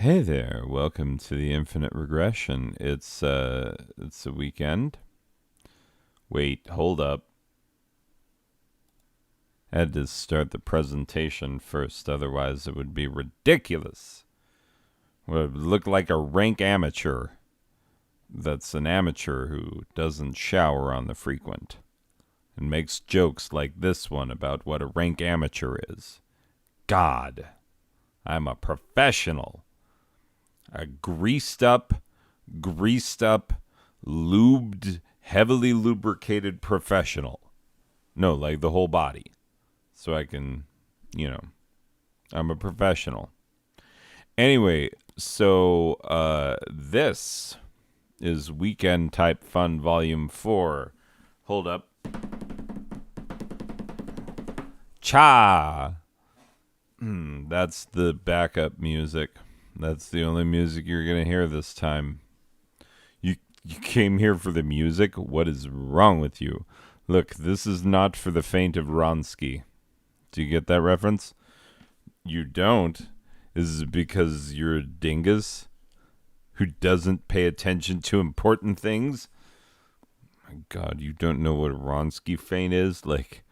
Hey there, welcome to the Infinite Regression. It's a weekend. Wait, hold up. I had to start the presentation first, otherwise it would be ridiculous. Would look like a rank amateur. That's an amateur who doesn't shower on the frequent and makes jokes like this one about what a rank amateur is. God, I'm a professional. A greased up, lubed, heavily lubricated professional. No, like the whole body. So I can, I'm a professional. Anyway, so this is Weekend Type Fun Volume 4. Hold up. Cha! That's the backup music. That's the only music you're going to hear this time. You came here for the music? What is wrong with you? Look, this is not for the faint of Ronsky. Do you get that reference? You don't? Is it because you're a dingus who doesn't pay attention to important things? My God, you don't know what Ronsky faint is? Like,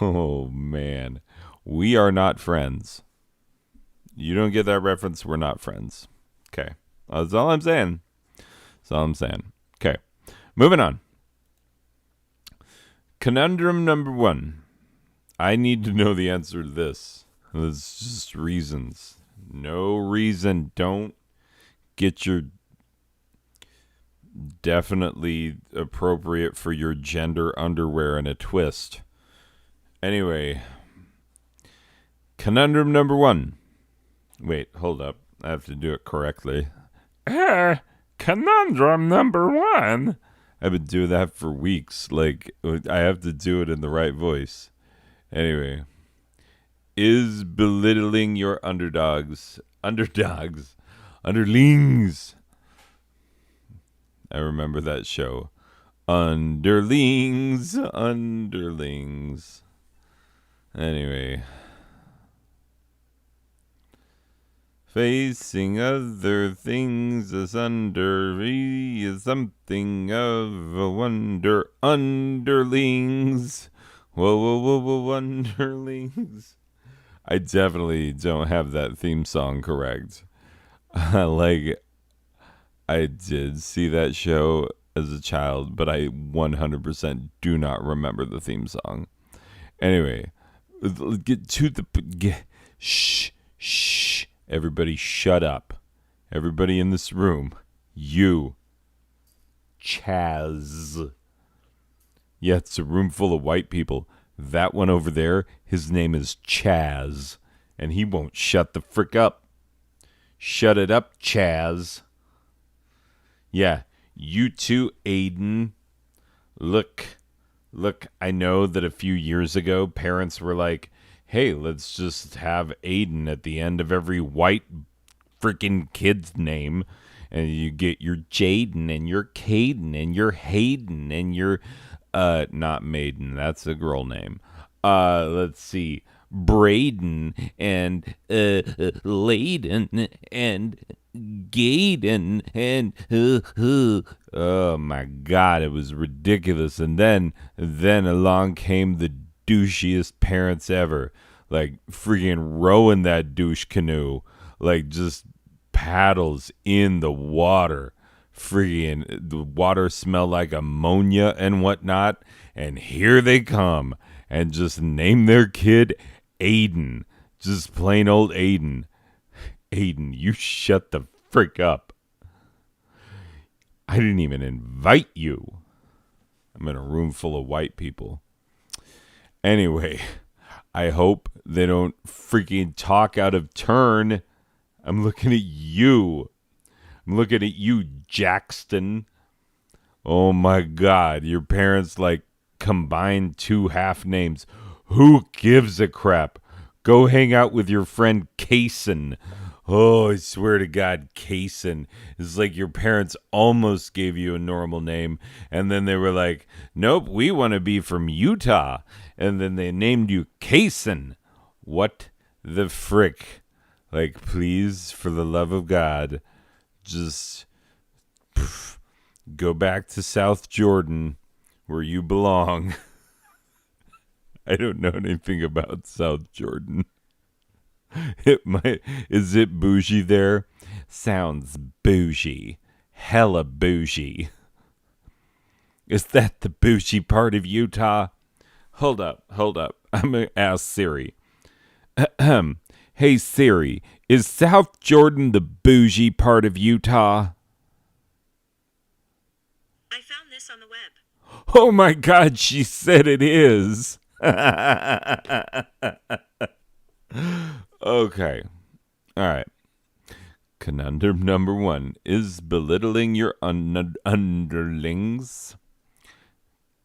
oh man, we are not friends. You don't get that reference, we're not friends. Okay. That's all I'm saying. Okay. Moving on. Conundrum number 1. I need to know the answer to this. It's just reasons. No reason. Don't get your definitely appropriate for your gender underwear in a twist. Anyway. Conundrum number 1. Wait, hold up. I have to do it correctly. Conundrum number 1. I've been doing that for weeks. Like, I have to do it in the right voice. Anyway. Is belittling your underlings. I remember that show. Underlings. Anyway. Facing other things asunder is something of a wonder. Underlings. Whoa, underlings. I definitely don't have that theme song correct. Like, I did see that show as a child, but I 100% do not remember the theme song. Anyway, get to the... Shh. Everybody shut up. Everybody in this room. You. Chaz. Yeah, it's a room full of white people. That one over there, his name is Chaz. And he won't shut the frick up. Shut it up, Chaz. Yeah, you too, Aiden. Look, I know that a few years ago, parents were like, hey, let's just have Aiden at the end of every white freaking kid's name. And you get your Jaden and your Caden and your Hayden and your, not Maiden, that's a girl name. Let's see, Braden and Layden and Gaden and, oh my God, it was ridiculous. And then along came the douchiest parents ever, like freaking rowing that douche canoe, like just paddles in the water. Freaking the water smelled like ammonia and whatnot, and here they come and just name their kid Aiden. Just plain old Aiden. Aiden, you shut the frick up. I didn't even invite you. I'm in a room full of white people. Anyway, I hope they don't freaking talk out of turn. I'm looking at you. I'm looking at you, Jackson. Oh my God, your parents like combined 2 half names. Who gives a crap? Go hang out with your friend Kaysen. Oh, I swear to God, Kaysen. It's like your parents almost gave you a normal name, and then they were like, nope, we want to be from Utah. And then they named you Kaysen. What the frick? Like, please, for the love of God, just go back to South Jordan where you belong. I don't know anything about South Jordan. Is it bougie there? Sounds bougie. Hella bougie. Is that the bougie part of Utah? Hold up. I'm going to ask Siri. Hey Siri, is South Jordan the bougie part of Utah? I found this on the web. Oh my God, she said it is. Okay. All right. Conundrum number 1. Is belittling your underlings,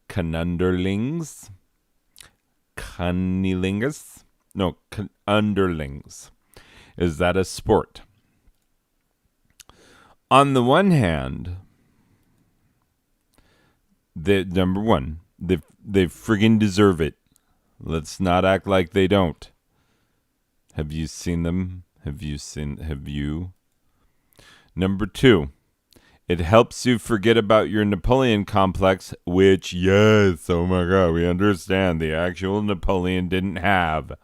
conunderlings, cunnilingus? No, underlings. Is that a sport? On the one hand, number 1, they friggin' deserve it. Let's not act like they don't. Have you seen them? Have you? Number 2, it helps you forget about your Napoleon complex, which, yes, oh my God, we understand the actual Napoleon didn't have.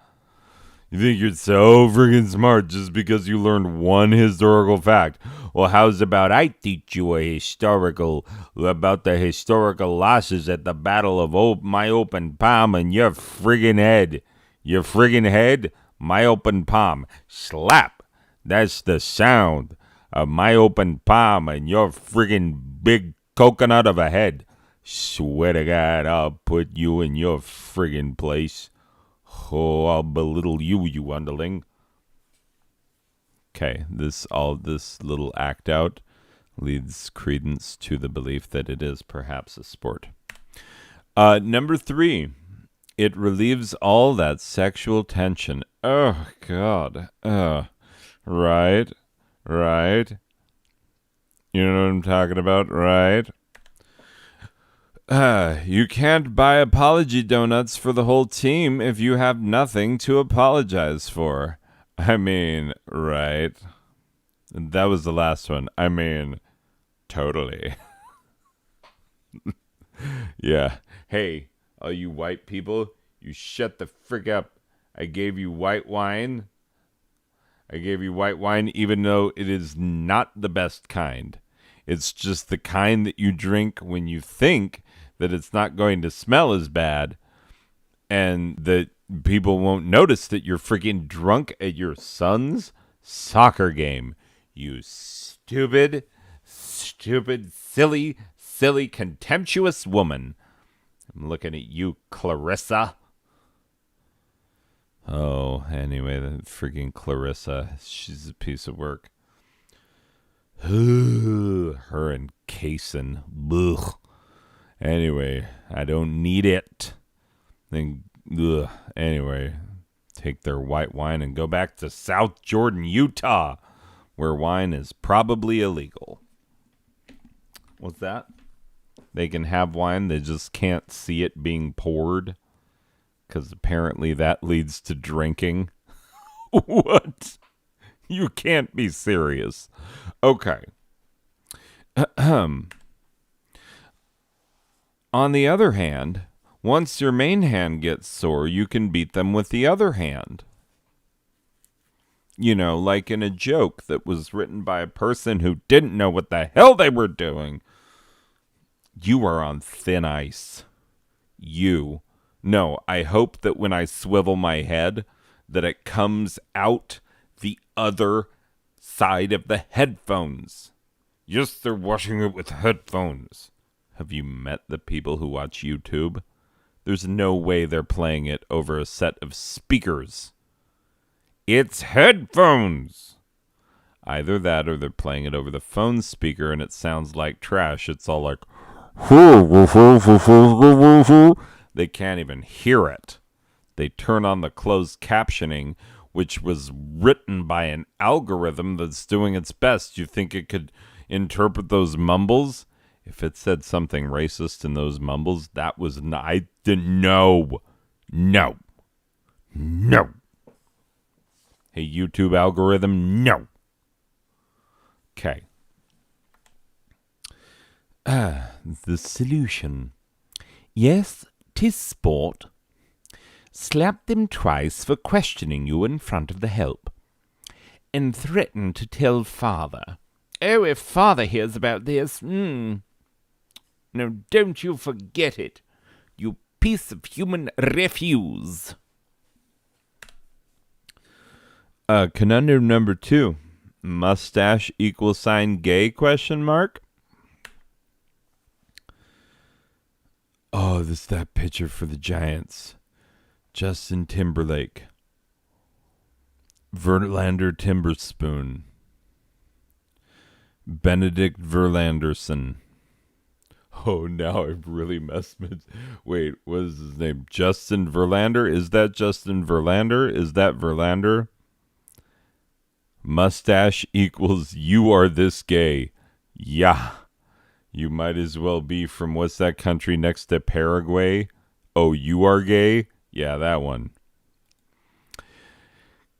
You think you're so friggin' smart just because you learned one historical fact. Well, how's about I teach you about the historical losses at the Battle of my open palm and your friggin' head. Your friggin' head, my open palm. Slap. That's the sound of my open palm and your friggin' big coconut of a head. Swear to God, I'll put you in your friggin' place. Oh, I'll belittle you underling. Okay, this little act out leads credence to the belief that it is perhaps a sport. Number 3, it relieves all that sexual tension. Oh, God. Right. You know what I'm talking about, right? You can't buy apology donuts for the whole team if you have nothing to apologize for. I mean, right? That was the last one. I mean, totally. Yeah. Hey, all you white people, you shut the frick up. I gave you white wine. Even though it is not the best kind. It's just the kind that you drink when you think that it's not going to smell as bad and that people won't notice that you're freaking drunk at your son's soccer game. You stupid, silly, contemptuous woman. I'm looking at you, Clarissa. Oh, anyway, the freaking Clarissa. She's a piece of work. Her and Kaysen. Ugh. Anyway, I don't need it. Then, anyway, take their white wine and go back to South Jordan, Utah, where wine is probably illegal. What's that? They can have wine, they just can't see it being poured, because apparently that leads to drinking. What? You can't be serious. Okay. On the other hand, once your main hand gets sore, you can beat them with the other hand. You know, like in a joke that was written by a person who didn't know what the hell they were doing. You are on thin ice. No, I hope that when I swivel my head, that it comes out the other side of the headphones. Yes, they're washing it with headphones. Have you met the people who watch YouTube? There's no way they're playing it over a set of speakers. It's headphones! Either that or they're playing it over the phone speaker and it sounds like trash. It's all like... They can't even hear it. They turn on the closed captioning, which was written by an algorithm that's doing its best. You think it could interpret those mumbles? If it said something racist in those mumbles, that was not... I didn't know. No. Hey, YouTube algorithm, no. Okay. The solution. Yes, 'tis sport. Slap them twice for questioning you in front of the help, and threaten to tell father. Oh, if father hears about this, No, don't you forget it, you piece of human refuse. Conundrum number 2. Mustache equals sign gay question mark? Oh, this is that pitcher for the Giants. Justin Timberlake. Verlander Timberspoon. Benedict Verlanderson. Oh, now I've really messed with... Wait, what is his name? Justin Verlander? Is that Justin Verlander? Is that Verlander? Mustache equals you are this gay. Yeah. You might as well be from what's that country next to Paraguay? Oh, you are gay? Yeah, that one.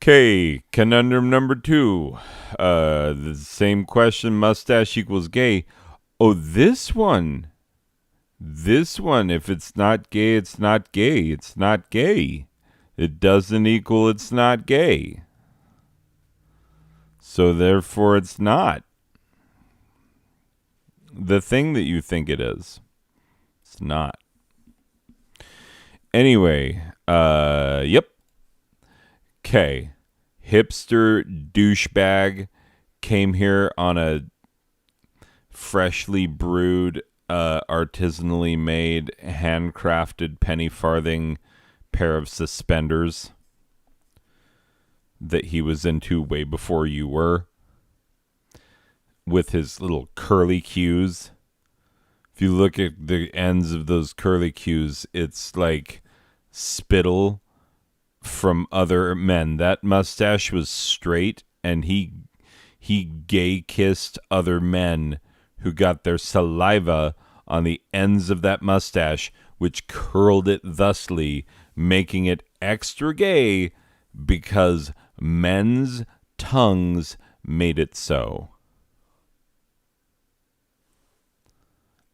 Okay, conundrum number 2. The same question, mustache equals gay. Oh, this one. This one, if it's not gay, it's not gay. It's not gay. It doesn't equal it's not gay. So therefore it's not the thing that you think it is. It's not. Anyway, yep. Okay. Hipster douchebag came here on a freshly brewed, artisanally made, handcrafted penny farthing pair of suspenders that he was into way before you were, with his little curly cues. If you look at the ends of those curly cues, it's like spittle from other men. That mustache was straight, and he gay kissed other men who got their saliva on the ends of that mustache, which curled it thusly, making it extra gay because men's tongues made it so.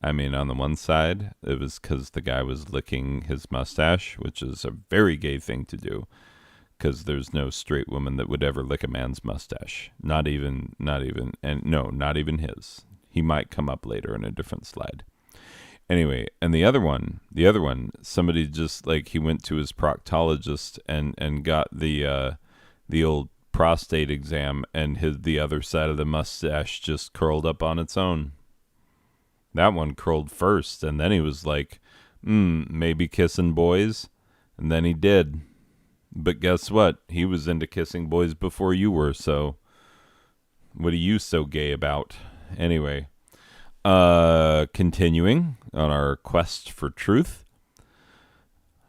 I mean, on the one side, it was because the guy was licking his mustache, which is a very gay thing to do, because there's no straight woman that would ever lick a man's mustache. Not even his. He might come up later in a different slide. Anyway, and the other one, somebody just, like, he went to his proctologist and got the old prostate exam, and the other side of the mustache just curled up on its own. That one curled first, and then he was like, maybe kissing boys. And then he did. But guess what? He was into kissing boys before you were, so what are you so gay about? Anyway, continuing on our quest for truth.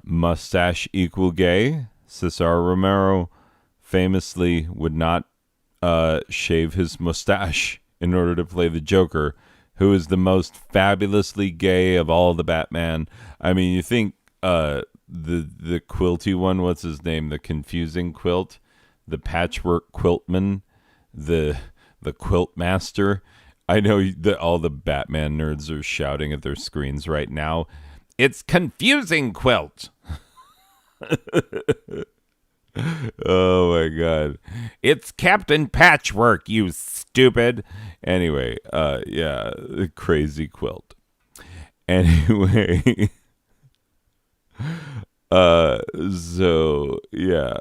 Mustache equal gay. Cesar Romero famously would not shave his mustache in order to play the Joker, who is the most fabulously gay of all the Batman. I mean, you think the quilty one, what's his name? The confusing quilt, the patchwork quiltman, the quilt master. I know that all the Batman nerds are shouting at their screens right now. It's confusing quilt. Oh my god. It's Captain Patchwork, you stupid. Anyway, yeah, the crazy quilt. Anyway, so yeah,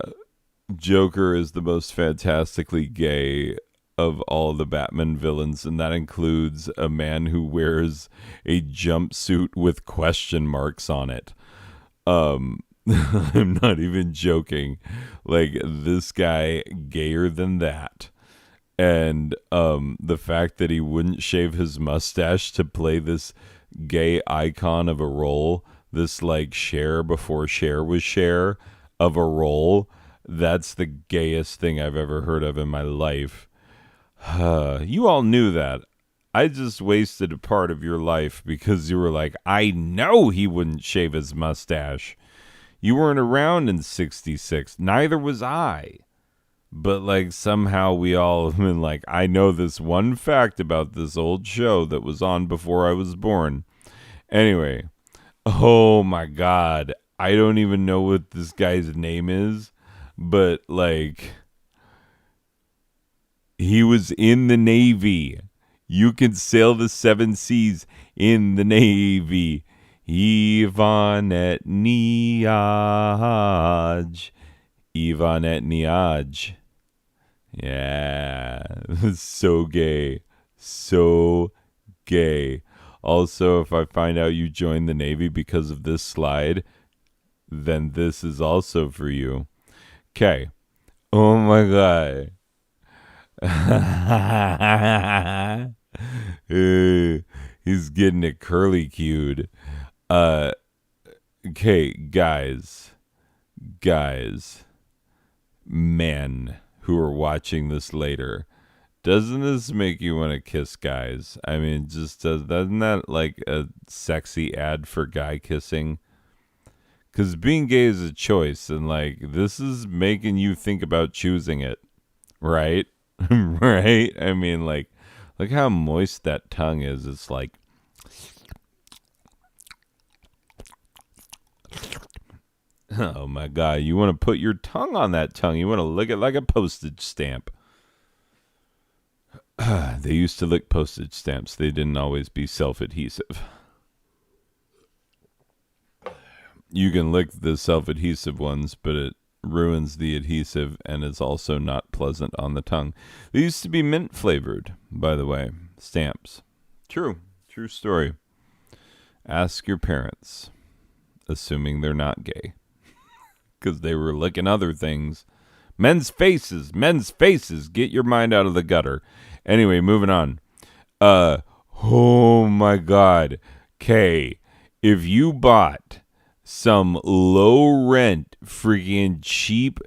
Joker is the most fantastically gay of all the Batman villains, and that includes a man who wears a jumpsuit with question marks on it. I'm not even joking. Like, this guy gayer than that. And the fact that he wouldn't shave his mustache to play this gay icon of a role, this like Cher before Cher was Cher of a role, that's the gayest thing I've ever heard of in my life. You all knew that. I just wasted a part of your life because you were like, I know he wouldn't shave his mustache. You weren't around in '66. Neither was I. But like somehow we all have been like, I know this one fact about this old show that was on before I was born. Anyway, oh my God. I don't even know what this guy's name is, but like he was in the Navy. You can sail the seven seas in the Navy. Ivan Etniaj. Ivan Etniaj. Yeah. So gay. So gay. Also, if I find out you joined the Navy because of this slide, then this is also for you. Okay. Oh my God. He's getting it curly cued. Okay, guys, men who are watching this later, doesn't this make you want to kiss guys? I mean, doesn't that like a sexy ad for guy kissing? Because being gay is a choice, and like this is making you think about choosing it, right? Right? I mean, like, look how moist that tongue is. It's like, oh my God, you want to put your tongue on that tongue. You want to lick it like a postage stamp. They used to lick postage stamps. They didn't always be self-adhesive. You can lick the self-adhesive ones, but it ruins the adhesive and is also not pleasant on the tongue. They used to be mint flavored, by the way, stamps. True story. Ask your parents, assuming they're not gay, because they were licking other things. Men's faces, get your mind out of the gutter. Anyway, moving on. Oh my God. Okay, if you bought some low rent, freaking cheap,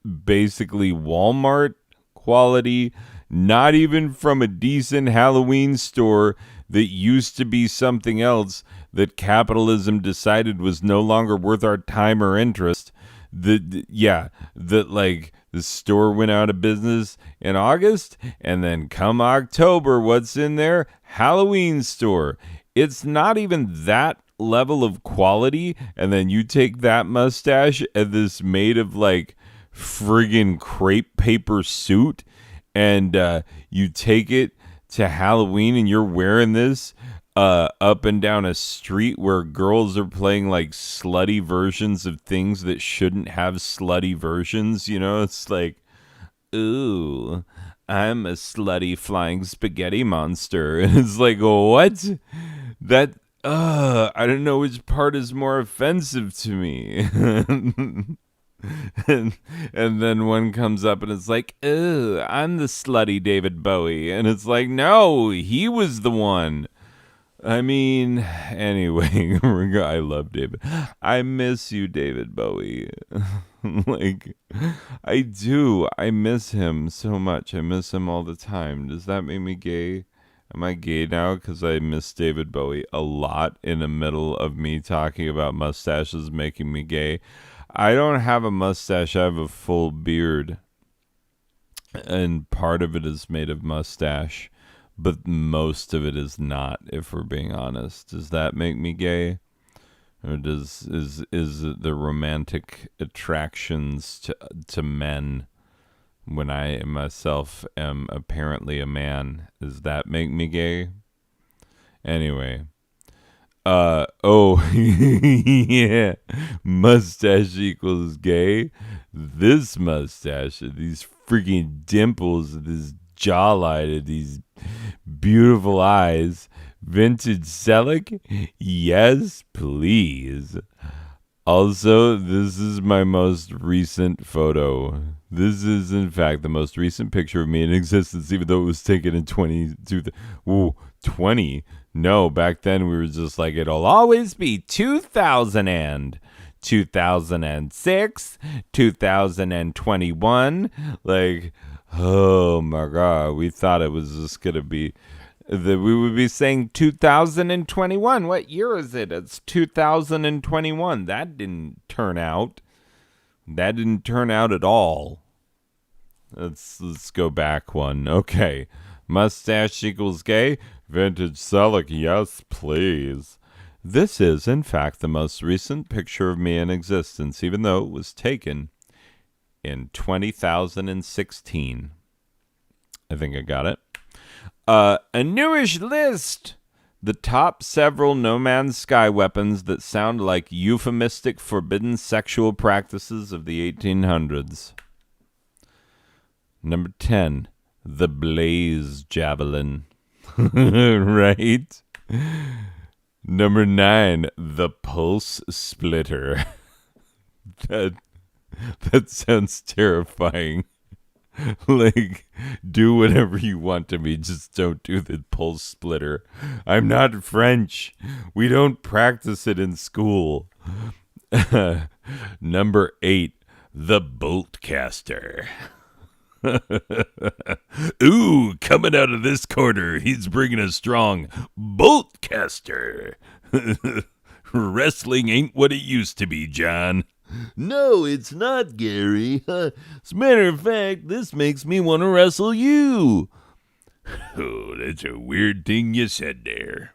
basically Walmart quality, not even from a decent Halloween store that used to be something else that capitalism decided was no longer worth our time or interest. That like the store went out of business in August, and then come October, what's in there? Halloween store. It's not even that level of quality, and then you take that mustache and this made of like friggin' crepe paper suit, and you take it to Halloween and you're wearing this up and down a street where girls are playing like slutty versions of things that shouldn't have slutty versions. You know, it's like, ooh, I'm a slutty flying spaghetti monster. And it's like, what? That, I don't know which part is more offensive to me. and then one comes up and it's like, I'm the slutty David Bowie. And it's like, no, he was the one. I mean, anyway, I love David. I miss you, David Bowie. Like, I do. I miss him so much. I miss him all the time. Does that make me gay? Am I gay now because I miss David Bowie a lot in the middle of me talking about mustaches making me gay? I don't have a mustache. I have a full beard. And part of it is made of mustache. But most of it is not, if we're being honest. Does that make me gay? Or is it the romantic attractions to men when I myself am apparently a man? Does that make me gay? Anyway. Yeah. Mustache equals gay. This mustache, these freaking dimples, this jawline, these beautiful eyes. Vintage Selleck? Yes, please. Also, this is my most recent photo. This is, in fact, the most recent picture of me in existence, even though it was taken in 20. No, back then we were just like, it'll always be 2000 and 2006, 2021. Like, oh my God, we thought it was just going to be that we would be saying 2021. What year is it? It's 2021. That didn't turn out. That didn't turn out at all. Let's go back one. Okay. Mustache equals gay. Vintage Selleck, yes, please. This is, in fact, the most recent picture of me in existence, even though it was taken in 2016. I think I got it. A newish list. The top several No Man's Sky weapons that sound like euphemistic forbidden sexual practices of the 1800s. Number 10, the Blaze Javelin. Right? Number 9, the Pulse Splitter. That sounds terrifying. Like, do whatever you want to me, just don't do the Pulse Splitter. I'm not French. We don't practice it in school. Number 8, the Bolt Caster. Ooh, coming out of this corner, he's bringing a strong Bolt Caster. Wrestling ain't what it used to be, John. No, it's not, Gary. As a matter of fact, this makes me want to wrestle you. Oh, that's a weird thing you said there.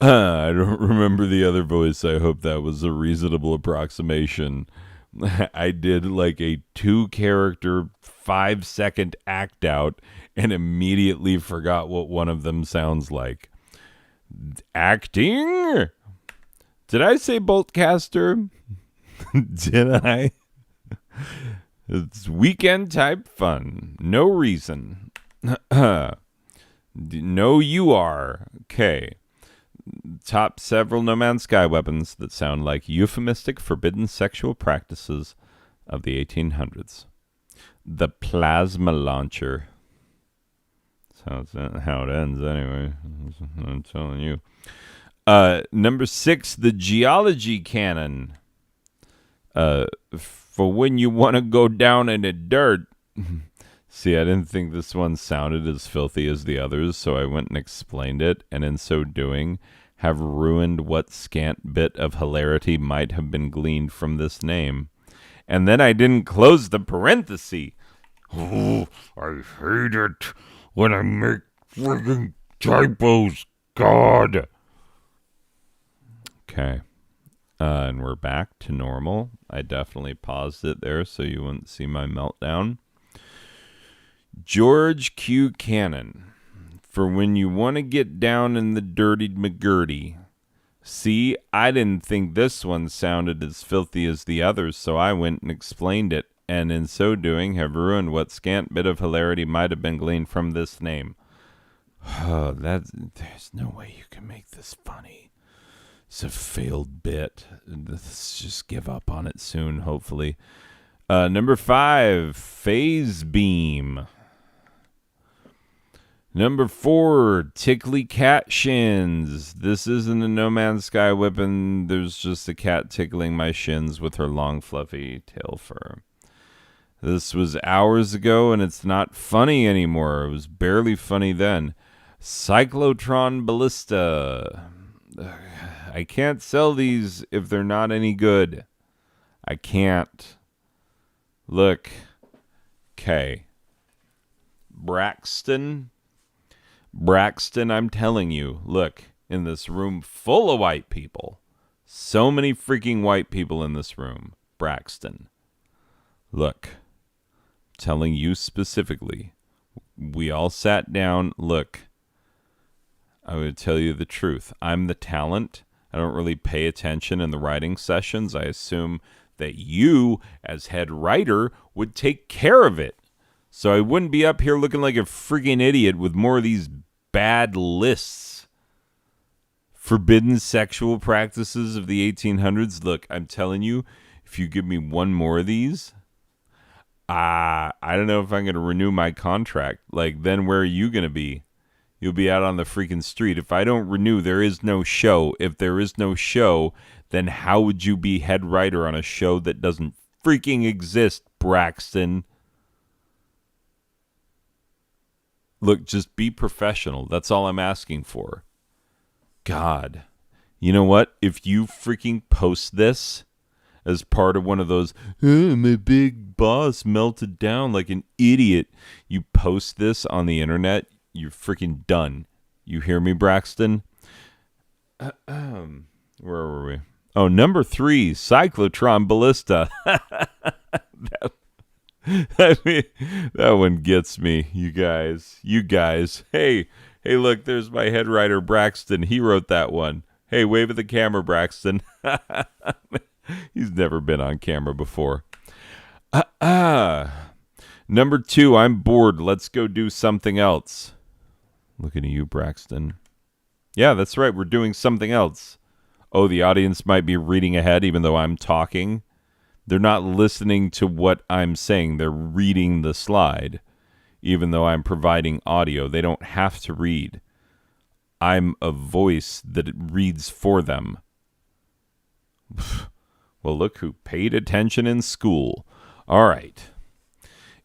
I don't remember the other voice. I hope that was a reasonable approximation. I did like a 2-character, 5-second act out and immediately forgot what one of them sounds like. Acting? Did I say Boltcaster? Did I? It's weekend type fun. No reason. No, you are. Okay. Top several No Man's Sky weapons that sound like euphemistic forbidden sexual practices of the 1800s. The plasma launcher. That's how it ends anyway. I'm telling you. Number 6, the geology cannon. For when you want to go down in the dirt. See, I didn't think this one sounded as filthy as the others, so I went and explained it, and in so doing, have ruined what scant bit of hilarity might have been gleaned from this name. And then I didn't close the parenthesis. Oh, I hate it when I make friggin' typos. God. Okay. And we're back to normal. I definitely paused it there so you wouldn't see my meltdown. George Q. Cannon. For when you want to get down in the dirtied McGurdy. See, I didn't think this one sounded as filthy as the others, so I went and explained it, and in so doing have ruined what scant bit of hilarity might have been gleaned from this name. Oh, there's no way you can make this funny. It's a failed bit. Let's just give up on it soon, hopefully. Number 5, Phase Beam. Number 4, Tickly Cat Shins. This isn't a No Man's Sky weapon. There's just a cat tickling my shins with her long, fluffy tail fur. This was hours ago, and it's not funny anymore. It was barely funny then. Cyclotron Ballista. I can't sell these if they're not any good. I can't. Look. Okay. Braxton, I'm telling you, look, in this room full of white people. So many freaking white people in this room. Braxton. Look. Telling you specifically. We all sat down. Look. I would tell you the truth. I'm the talent. I don't really pay attention in the writing sessions. I assume that you, as head writer, would take care of it. So I wouldn't be up here looking like a freaking idiot with more of these bad lists. Forbidden sexual practices of the 1800s. Look, I'm telling you, if you give me one more of these, I don't know if I'm going to renew my contract. Like, then where are you going to be? You'll be out on the freaking street. If I don't renew, there is no show. If there is no show, then how would you be head writer on a show that doesn't freaking exist, Braxton? Look, just be professional. That's all I'm asking for. God. You know what? If you freaking post this, as part of one of those, "Oh, my big boss melted down like an idiot," you post this on the internet, you're freaking done. You hear me, Braxton? Where were we? Oh, number 3, cyclotron ballista. That one gets me, you guys. You guys. Hey, look, there's my head writer, Braxton. He wrote that one. Hey, wave at the camera, Braxton. He's never been on camera before. Number 2, I'm bored. Let's go do something else. Looking at you, Braxton. Yeah, that's right. We're doing something else. Oh, the audience might be reading ahead even though I'm talking. They're not listening to what I'm saying. They're reading the slide. Even though I'm providing audio, they don't have to read. I'm a voice that it reads for them. Well, look who paid attention in school. All right.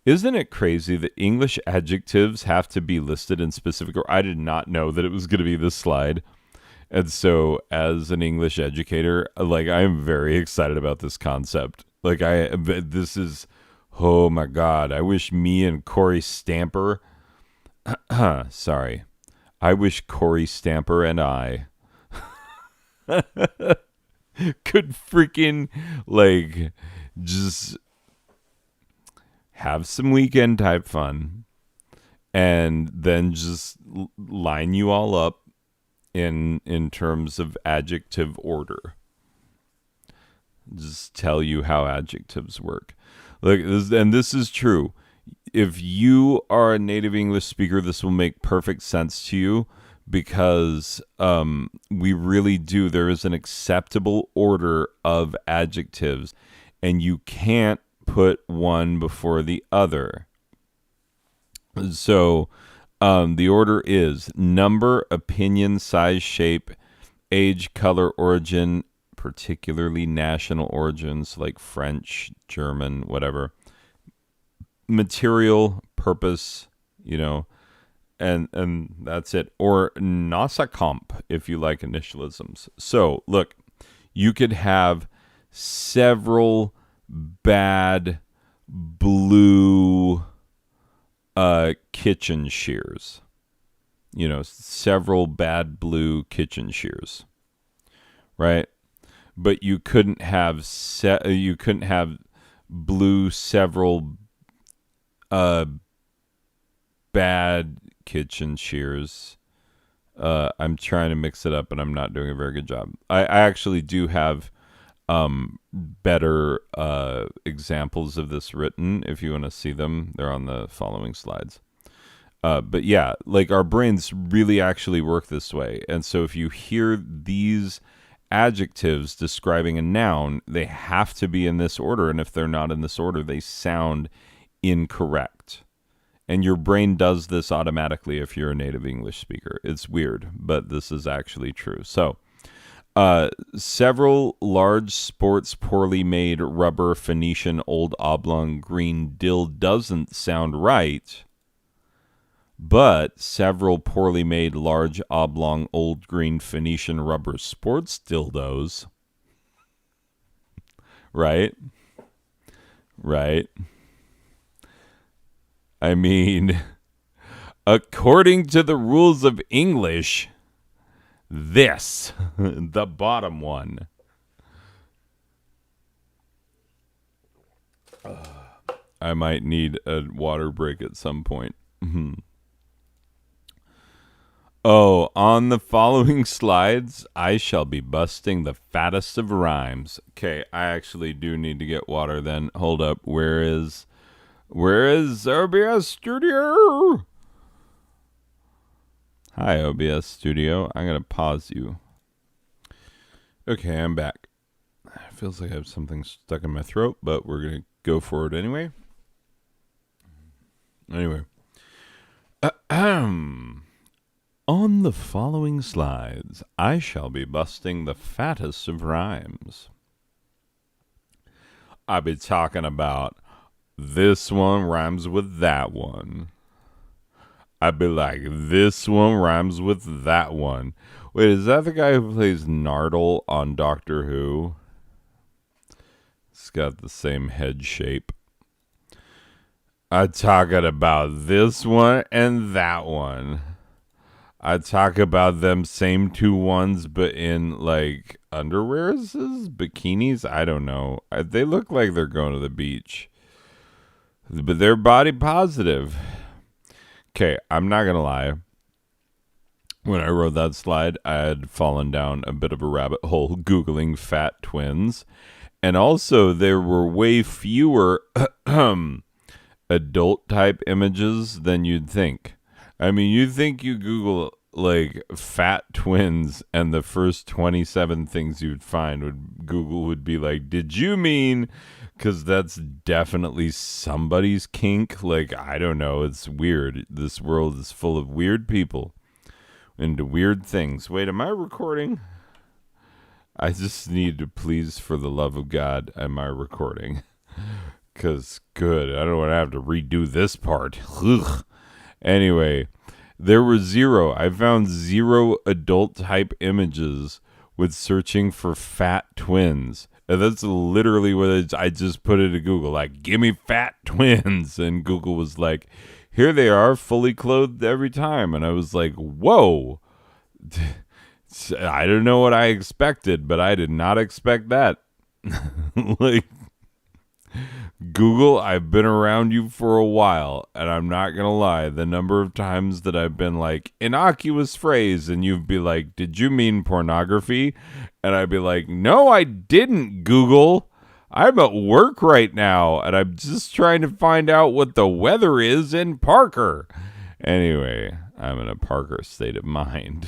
Isn't it crazy that English adjectives have to be listed in specific order? I did not know that it was going to be this slide. And so as an English educator, like, I'm very excited about this concept. Like, this is, oh my God, I wish me and Corey Stamper, sorry, I wish Corey Stamper and I could freaking, like, just have some weekend type fun and then just line you all up in terms of adjective order. Just tell you how adjectives work. Look, this is true. If you are a native English speaker, this will make perfect sense to you because we really do. There is an acceptable order of adjectives, and you can't put one before the other. So the order is number, opinion, size, shape, age, color, origin, particularly national origins like French, German, whatever, material, purpose, and that's it. Or Nasakomp if you like initialisms. So look, you could have several bad blue kitchen shears. Several bad blue kitchen shears. Right? But you couldn't have blue several bad kitchen shears. I'm trying to mix it up, and I'm not doing a very good job. I actually do have better examples of this written. If you want to see them, they're on the following slides. But yeah, like, our brains really actually work this way. And so if you hear these adjectives describing a noun, they have to be in this order. And if they're not in this order, they sound incorrect. And your brain does this automatically if you're a native English speaker. It's weird, but this is actually true. So, several large sports poorly made rubber Phoenician old oblong green dill doesn't sound right, but several poorly made large oblong old green Phoenician rubber sports dildos. Right? I mean, according to the rules of English, this, the bottom one. I might need a water break at some point. Oh, on the following slides, I shall be busting the fattest of rhymes. Okay, I actually do need to get water then. Hold up, where is OBS Studio? Hi, OBS Studio. I'm going to pause you. Okay, I'm back. It feels like I have something stuck in my throat, but we're going to go for it anyway. On the following slides, I shall be busting the fattest of rhymes. I'll be talking about this one rhymes with that one. I'd be like, this one rhymes with that one. Wait, is that the guy who plays Nardole on Doctor Who? It's got the same head shape. I'm talking about this one and that one. I talk about them same two ones, but in like underwears, bikinis. I don't know. They look like they're going to the beach, but they're body positive. Okay, I'm not gonna lie. When I wrote that slide, I had fallen down a bit of a rabbit hole Googling fat twins. And also, there were way fewer adult type images than you'd think. I mean, you'd think you Google like fat twins and the first 27 things you'd find Google would be like, did you mean, because that's definitely somebody's kink. Like, I don't know. It's weird. This world is full of weird people into weird things. Wait, am I recording? I just need to, please, for the love of God, am I recording? Because, good, I don't want to have to redo this part. Ugh. Anyway, there were zero. I found zero adult type images with searching for fat twins. And that's literally what I just put into Google. Like, give me fat twins. And Google was like, here they are, fully clothed every time. And I was like, whoa. I don't know what I expected, but I did not expect that. Like, Google, I've been around you for a while, and I'm not going to lie. The number of times that I've been like, innocuous phrase, and you'd be like, did you mean pornography? And I'd be like, no, I didn't, Google. I'm at work right now, and I'm just trying to find out what the weather is in Parker. Anyway, I'm in a Parker state of mind.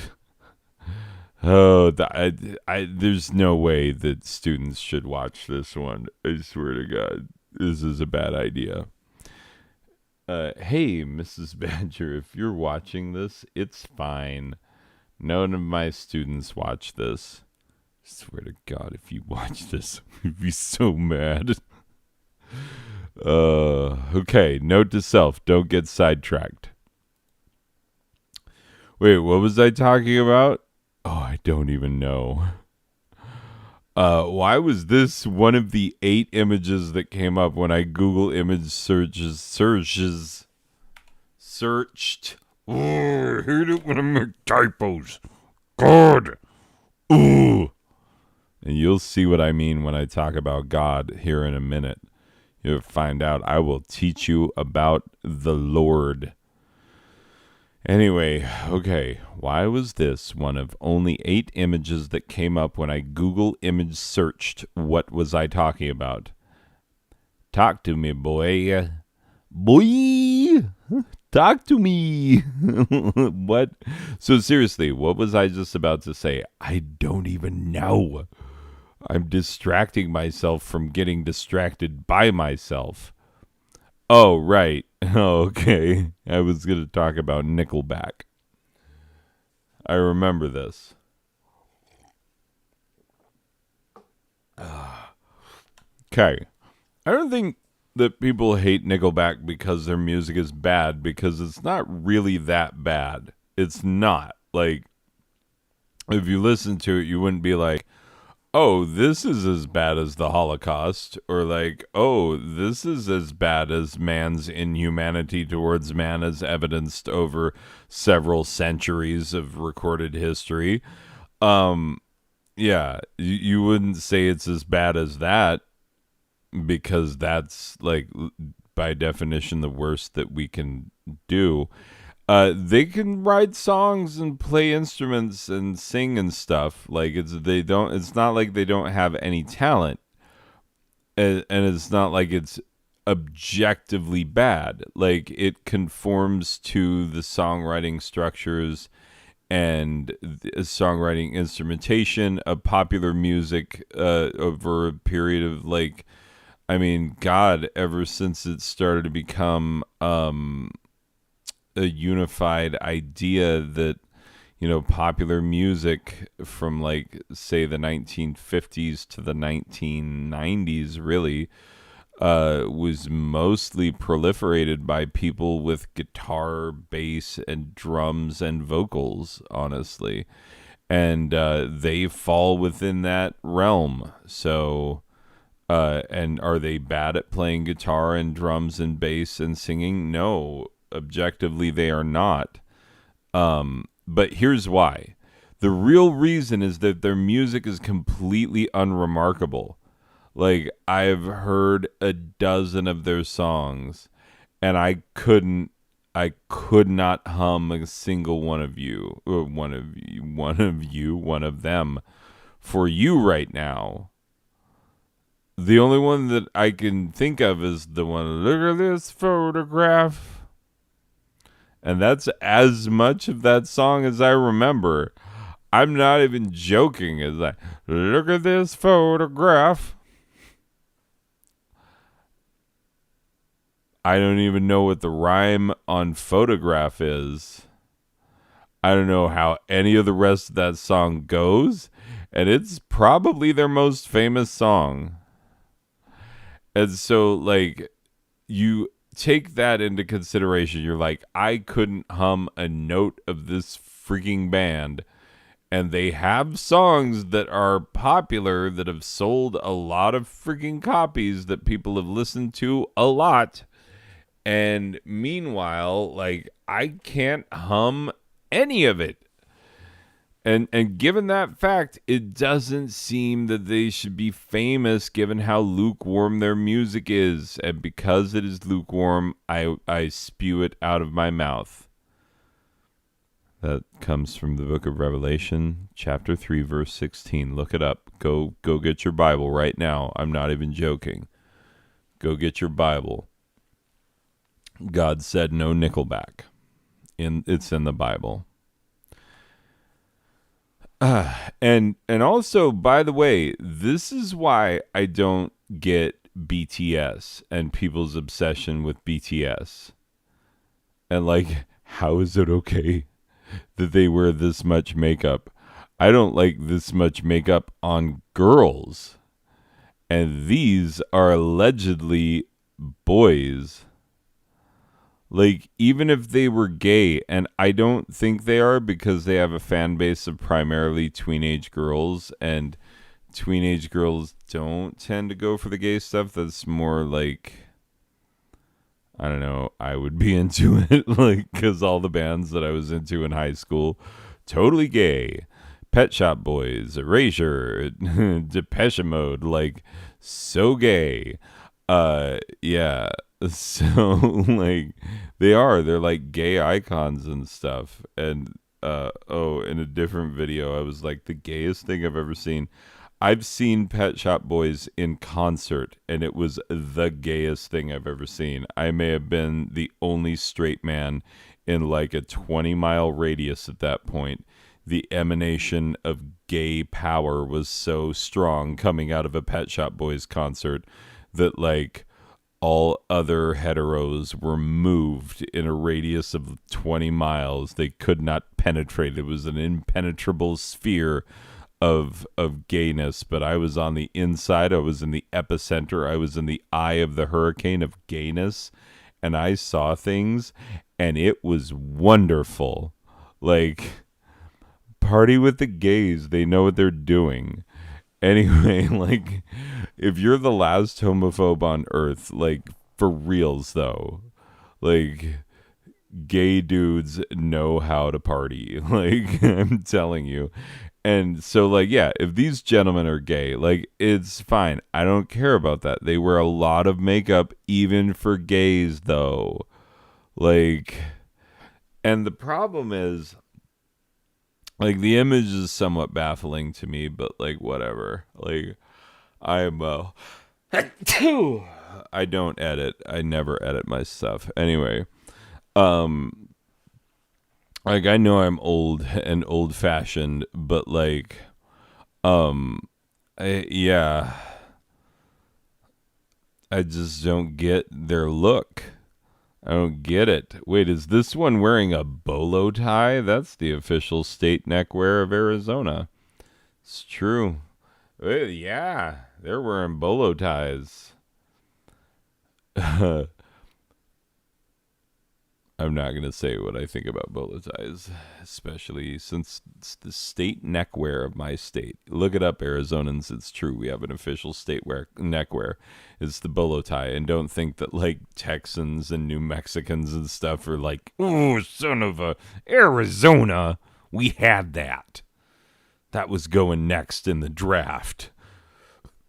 Oh, there's no way that students should watch this one. I swear to God, this is a bad idea. Hey, Mrs. Badger, if you're watching this, it's fine. None of my students watch this. I swear to God, if you watch this, I'd be so mad. Okay, note to self, don't get sidetracked. Wait, what was I talking about? Oh, I don't even know. Why was this one of the 8 images that came up when I Google image searched? Oh, I hate it when I make typos. God. Ooh. And you'll see what I mean when I talk about God here in a minute. You'll find out. I will teach you about the Lord. Anyway, okay, why was this one of only 8 images that came up when I Google image searched? What was I talking about? Talk to me, boy. Boy! Talk to me! What? So seriously, what was I just about to say? I don't even know. I'm distracting myself from getting distracted by myself. Oh, right. Oh, okay. I was going to talk about Nickelback. I remember this. Okay. I don't think that people hate Nickelback because their music is bad, because it's not really that bad. It's not. Like, if you listen to it, you wouldn't be like, oh, this is as bad as the Holocaust, or like, oh, this is as bad as man's inhumanity towards man as evidenced over several centuries of recorded history. Yeah, you wouldn't say it's as bad as that, because that's like by definition the worst that we can do. They can write songs and play instruments and sing and stuff. Like it's not like they don't have any talent, and it's not like it's objectively bad. Like, it conforms to the songwriting structures and the songwriting instrumentation of popular music over a period of, like, I mean, God, ever since it started to become a unified idea that, you know, popular music from, like, say the 1950s to the 1990s really was mostly proliferated by people with guitar, bass, and drums and vocals, honestly. And they fall within that realm. So And are they bad at playing guitar and drums and bass and singing? No, objectively they are not. But here's why. The real reason is that their music is completely unremarkable. Like, I've heard a dozen of their songs, and I could not hum a single one of you, or one of them for you right now. The only one that I can think of is the one, look at this photograph. And that's as much of that song as I remember. I'm not even joking. It's like, look at this photograph. I don't even know what the rhyme on photograph is. I don't know how any of the rest of that song goes. And it's probably their most famous song. And so, like, you take that into consideration. You're like, I couldn't hum a note of this freaking band. And they have songs that are popular that have sold a lot of freaking copies that people have listened to a lot. And meanwhile, like, I can't hum any of it. And given that fact, it doesn't seem that they should be famous given how lukewarm their music is. And because it is lukewarm, I spew it out of my mouth. That comes from the book of Revelation, chapter 3, verse 16. Look it up. Go get your Bible right now. I'm not even joking. Go get your Bible. God said no Nickelback. It's in the Bible. And also, by the way, this is why I don't get BTS and people's obsession with BTS. And like, how is it okay that they wear this much makeup? I don't like this much makeup on girls. And these are allegedly boys. Like, even if they were gay, and I don't think they are because they have a fan base of primarily teenage girls, and teenage girls don't tend to go for the gay stuff. That's more like, I don't know, I would be into it, like, because all the bands that I was into in high school, totally gay. Pet Shop Boys, Erasure, Depeche Mode, like, so gay. Yeah. So, like, they're like gay icons and stuff. And, in a different video, I was like, the gayest thing I've ever seen. I've seen Pet Shop Boys in concert, and it was the gayest thing I've ever seen. I may have been the only straight man in like a 20-mile radius at that point. The emanation of gay power was so strong coming out of a Pet Shop Boys concert that, like, all other heteros were moved in a radius of 20 miles. They could not penetrate. It was an impenetrable sphere of gayness, but I was on the inside. I was in the epicenter. I was in the eye of the hurricane of gayness, and I saw things, and it was wonderful. Like, party with the gays. They know what they're doing. Anyway, like, if you're the last homophobe on earth, like, for reals though, like, gay dudes know how to party. Like, I'm telling you. And so, like, yeah, if these gentlemen are gay, like, it's fine. I don't care about that. They wear a lot of makeup even for gays though. Like, and the problem is, like, the image is somewhat baffling to me, but, like, whatever. Like, I'm, I don't edit. I never edit my stuff. Anyway, like, I know I'm old and old-fashioned, but, like, yeah, I just don't get their look. I don't get it. Wait, is this one wearing a bolo tie? That's the official state neckwear of Arizona. It's true. Yeah, they're wearing bolo ties. I'm not going to say what I think about bolo ties, especially since it's the state neckwear of my state. Look it up, Arizonans. It's true. We have an official state neckwear. It's the bolo tie. And don't think that, like, Texans and New Mexicans and stuff are like, oh, son of a Arizona. We had that. That was going next in the draft.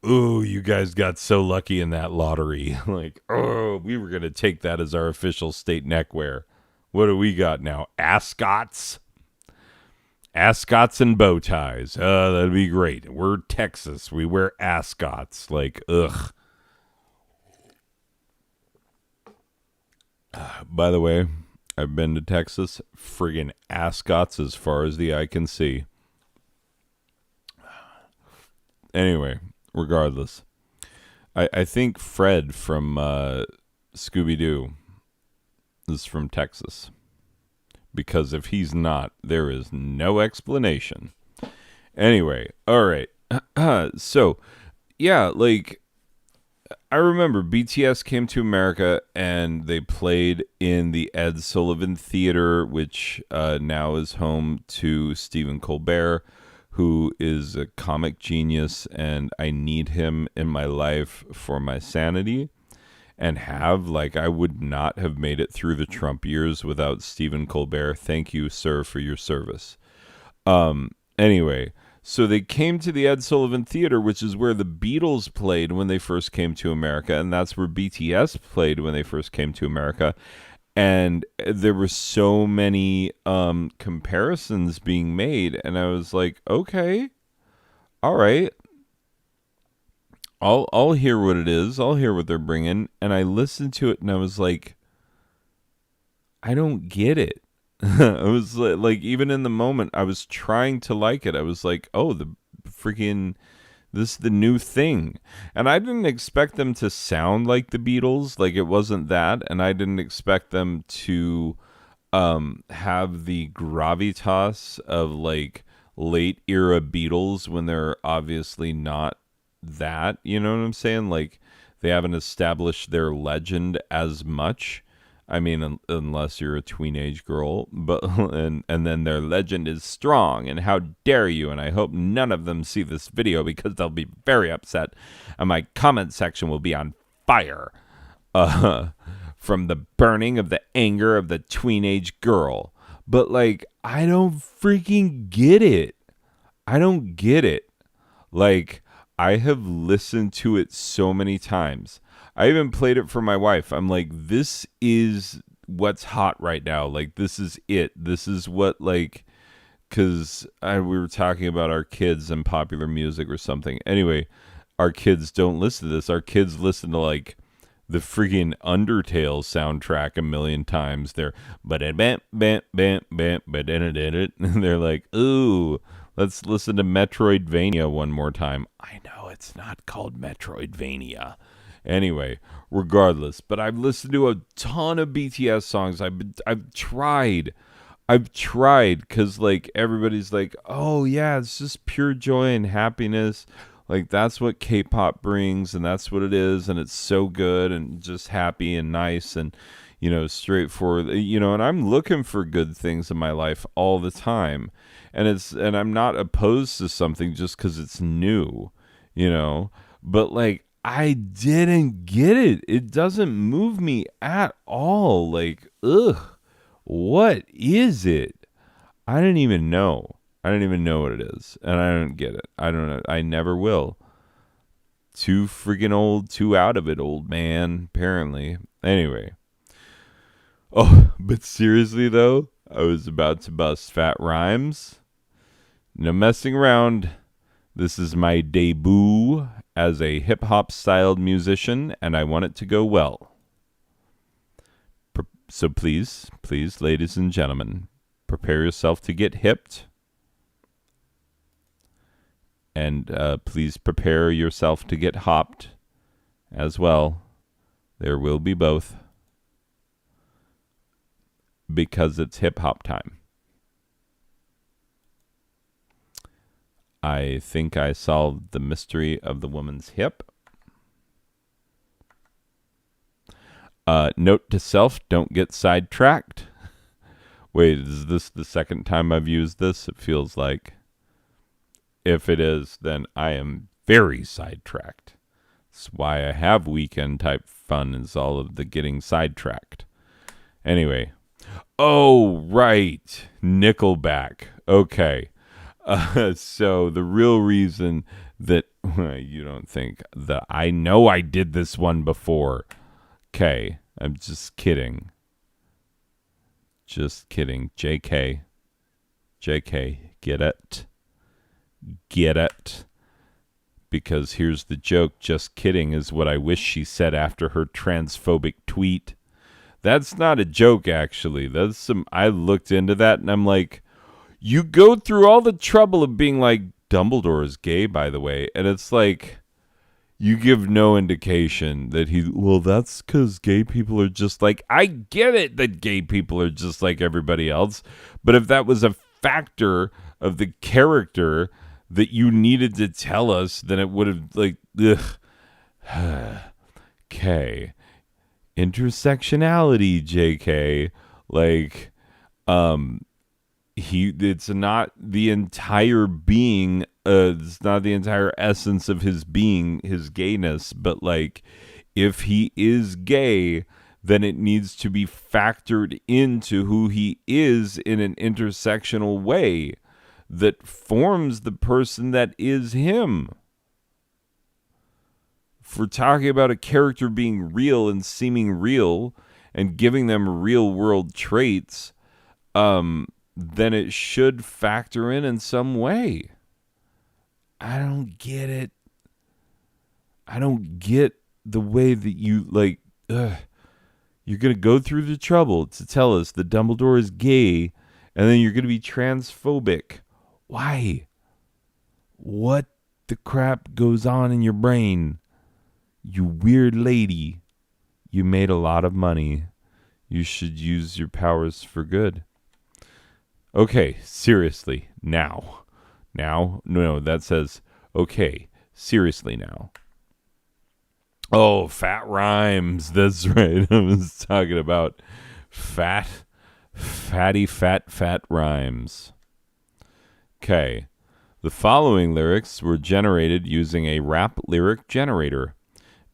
Oh, you guys got so lucky in that lottery. Like, oh, we were going to take that as our official state neckwear. What do we got now? Ascots? Ascots and bow ties. That'd be great. We're Texas. We wear ascots. Like, ugh. By the way, I've been to Texas. Friggin' ascots as far as the eye can see. Anyway. Regardless, I think Fred from Scooby-Doo is from Texas. Because if he's not, there is no explanation. Anyway, all right. So, yeah, like, I remember BTS came to America and they played in the Ed Sullivan Theater, which now is home to Stephen Colbert, who is a comic genius, and I need him in my life for my sanity. And I would not have made it through the Trump years without Stephen Colbert. Thank you, sir, for your service. Anyway, so they came to the Ed Sullivan Theater, which is where the Beatles played when they first came to America, and that's where BTS played when they first came to America. And there were so many comparisons being made, and I was like, okay, all right, I'll hear what it is. I'll hear what they're bringing. And I listened to it, and I was like, I don't get it. I was like, even in the moment, I was trying to like it. I was like, oh, the freaking... This is the new thing. And I didn't expect them to sound like the Beatles. Like, it wasn't that. And I didn't expect them to have the gravitas of, like, late era Beatles when they're obviously not that. You know what I'm saying? Like, they haven't established their legend as much. I mean, unless you're a teenage girl, but and then their legend is strong. And how dare you? And I hope none of them see this video because they'll be very upset, and my comment section will be on fire from the burning of the anger of the teenage girl. But like, I don't freaking get it. I don't get it. Like, I have listened to it so many times. I even played it for my wife. I'm like, this is what's hot right now. Like, this is it. This is what, like, because we were talking about our kids and popular music or something. Anyway, our kids don't listen to this. Our kids listen to, like, the freaking Undertale soundtrack a million times. They're, and they're like, ooh, let's listen to Metroidvania one more time. I know it's not called Metroidvania. Anyway, regardless, but I've listened to a ton of BTS songs. I've tried because like everybody's like, oh yeah, it's just pure joy and happiness. Like that's what K-pop brings, and that's what it is, and it's so good and just happy and nice and straightforward. And I'm looking for good things in my life all the time, and I'm not opposed to something just because it's new, but like. I didn't get it. It doesn't move me at all. Like, ugh, what is it? I don't even know. I don't even know what it is. And I don't get it. I don't know. I never will. Too freaking old, too out of it, old man, apparently. Anyway. Oh, but seriously, though, I was about to bust fat rhymes. No messing around. This is my debut as a hip-hop styled musician, and I want it to go well. So please, ladies and gentlemen, prepare yourself to get hipped. And please prepare yourself to get hopped as well. There will be both. Because it's hip-hop time. I think I solved the mystery of the woman's hip. Note to self, don't get sidetracked. Wait, is this the second time I've used this? It feels like. If it is, then I am very sidetracked. That's why I have weekend type fun, is all of the getting sidetracked. Anyway. Oh, right. Nickelback. Okay. So the real reason that you don't think that I know I did this one before. Okay. I'm just kidding. Just kidding. JK. JK. Get it? Get it? Because here's the joke. Just kidding is what I wish she said after her transphobic tweet. That's not a joke, actually. That's some. I looked into that and I'm like, you go through all the trouble of being like, Dumbledore is gay, by the way. And it's like, you give no indication that well, that's because gay people are just like, I get it that gay people are just like everybody else. But if that was a factor of the character that you needed to tell us, then it would have like, ugh. Okay. Intersectionality, JK. Like, it's not the entire being, it's not the entire essence of his being, his gayness, but like, if he is gay, then it needs to be factored into who he is in an intersectional way that forms the person that is him. If we're talking about a character being real and seeming real and giving them real world traits, then it should factor in some way. I don't get it. I don't get the way that you, like, you're going to go through the trouble to tell us that Dumbledore is gay, and then you're going to be transphobic. Why? What the crap goes on in your brain? You weird lady. You made a lot of money. You should use your powers for good. Okay, seriously, now. Now? No, that says, okay, seriously now. Oh, fat rhymes. That's right. I was talking about fat rhymes. Okay. The following lyrics were generated using a rap lyric generator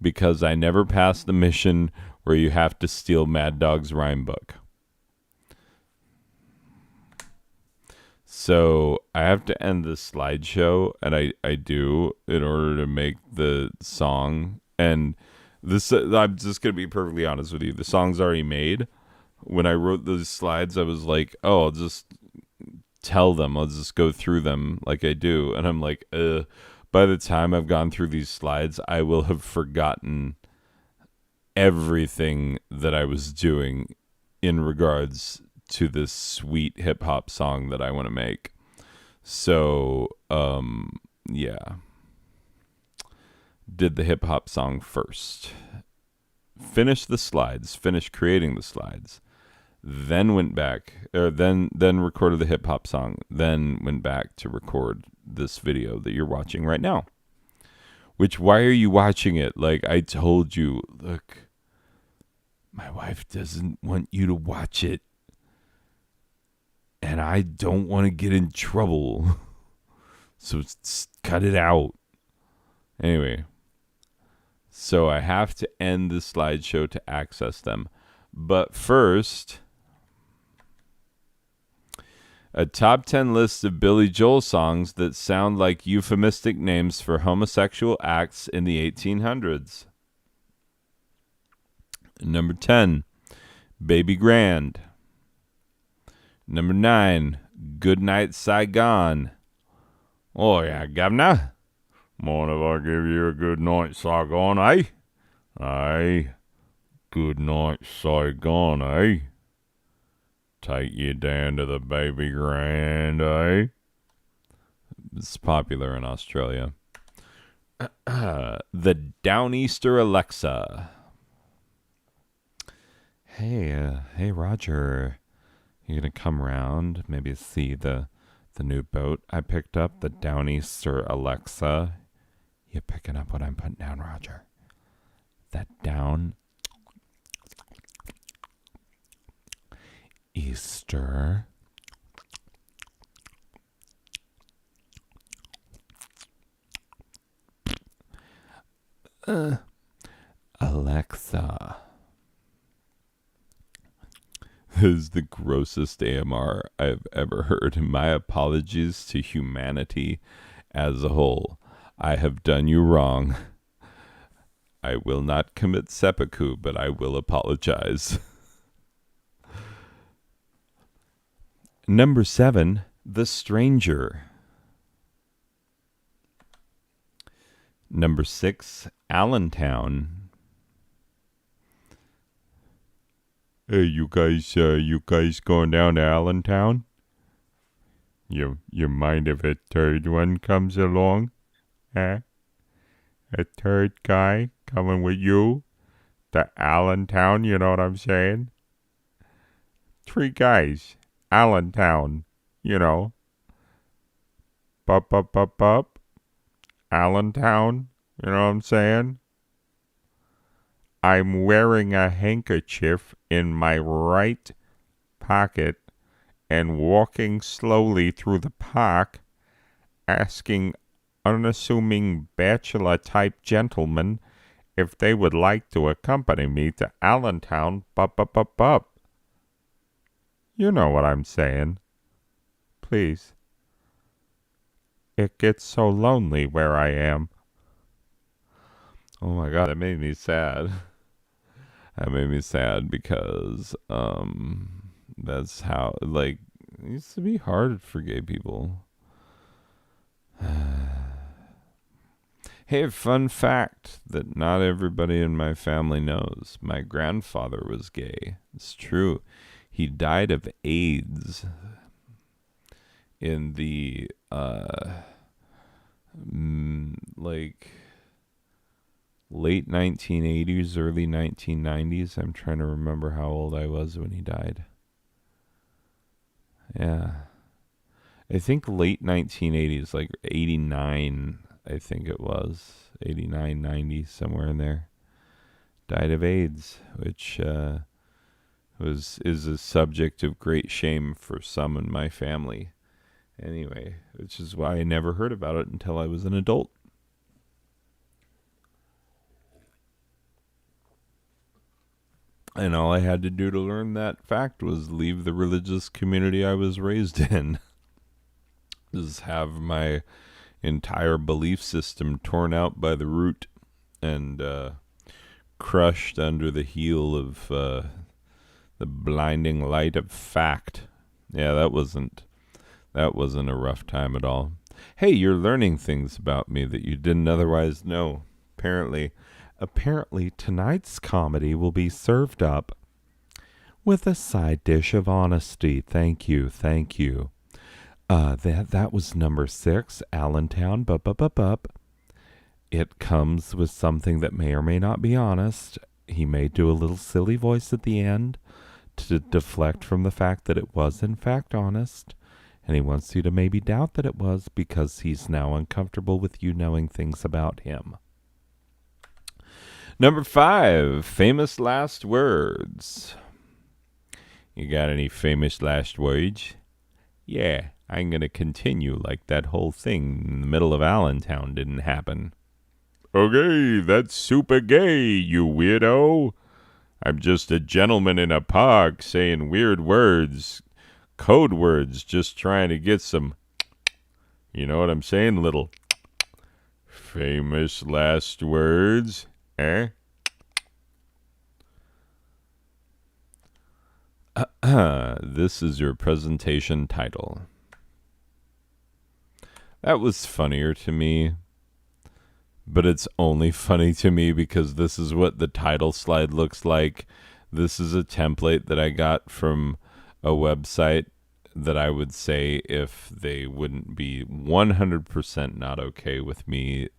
because I never passed the mission where you have to steal Mad Dog's rhyme book. So I have to end this slideshow, and I do, in order to make the song. And this, I'm just going to be perfectly honest with you. The song's already made. When I wrote those slides, I was like, oh, I'll just tell them. I'll just go through them like I do. And I'm like, by the time I've gone through these slides, I will have forgotten everything that I was doing in regards to this sweet hip hop song that I want to make. So, yeah. Did the hip hop song first. Finished the slides, finished creating the slides. Then went back, or then recorded the hip hop song. Then went back to record this video that you're watching right now. Which, why are you watching it? Like I told you, look, my wife doesn't want you to watch it. And I don't want to get in trouble. So cut it out. Anyway. So I have to end the slideshow to access them. But first, a top 10 list of Billy Joel songs that sound like euphemistic names for homosexual acts in the 1800s. Number 10, Baby Grand. Number 9, Goodnight Saigon. Oh yeah, governor. Mind if I give you a good night Saigon, eh? Aye. Good night Saigon, eh? Take you down to the Baby Grand, eh? It's popular in Australia. The Downeaster Alexa. Hey Roger. You gonna come around, maybe see the new boat I picked up, the Downeaster Alexa? You picking up what I'm putting down, Roger? That down Easter. Alexa. This is the grossest AMR I've ever heard. My apologies to humanity as a whole. I have done you wrong. I will not commit seppuku, but I will apologize. Number 7, The Stranger. Number 6, Allentown. Hey, you guys going down to Allentown? You mind if a third one comes along? Huh? A third guy coming with you? To Allentown, you know what I'm saying? 3 guys. Allentown, you know. Bup. Allentown, you know what I'm saying? I'm wearing a handkerchief in my right pocket and walking slowly through the park, asking unassuming bachelor-type gentlemen if they would like to accompany me to Allentown, bup. You know what I'm saying. Please. It gets so lonely where I am. Oh my God, that made me sad. That made me sad because that's how, like, it used to be hard for gay people. Hey, fun fact that not everybody in my family knows. My grandfather was gay. It's true. He died of AIDS in the, like, late 1980s, early 1990s. I'm trying to remember how old I was when he died. Yeah. I think late 1980s, like 89, I think it was. 89, 90, somewhere in there. Died of AIDS, which is a subject of great shame for some in my family. Anyway, which is why I never heard about it until I was an adult. And all I had to do to learn that fact was leave the religious community I was raised in. Just have my entire belief system torn out by the root and crushed under the heel of the blinding light of fact. Yeah, that wasn't a rough time at all. Hey, you're learning things about me that you didn't otherwise know. Apparently tonight's comedy will be served up with a side dish of honesty. Thank you. That was number 6, Allentown. Bup. It comes with something that may or may not be honest. He may do a little silly voice at the end to deflect from the fact that it was in fact honest. And he wants you to maybe doubt that it was because he's now uncomfortable with you knowing things about him. Number 5, famous last words. You got any famous last words? Yeah, I'm going to continue like that whole thing in the middle of Allentown didn't happen. Okay, that's super gay, you weirdo. I'm just a gentleman in a park saying weird words, code words, just trying to get some, you know what I'm saying, little famous last words, eh? This is your presentation title. That was funnier to me, but it's only funny to me because this is what the title slide looks like. This is a template that I got from a website that I would say if they wouldn't be 100% not okay with me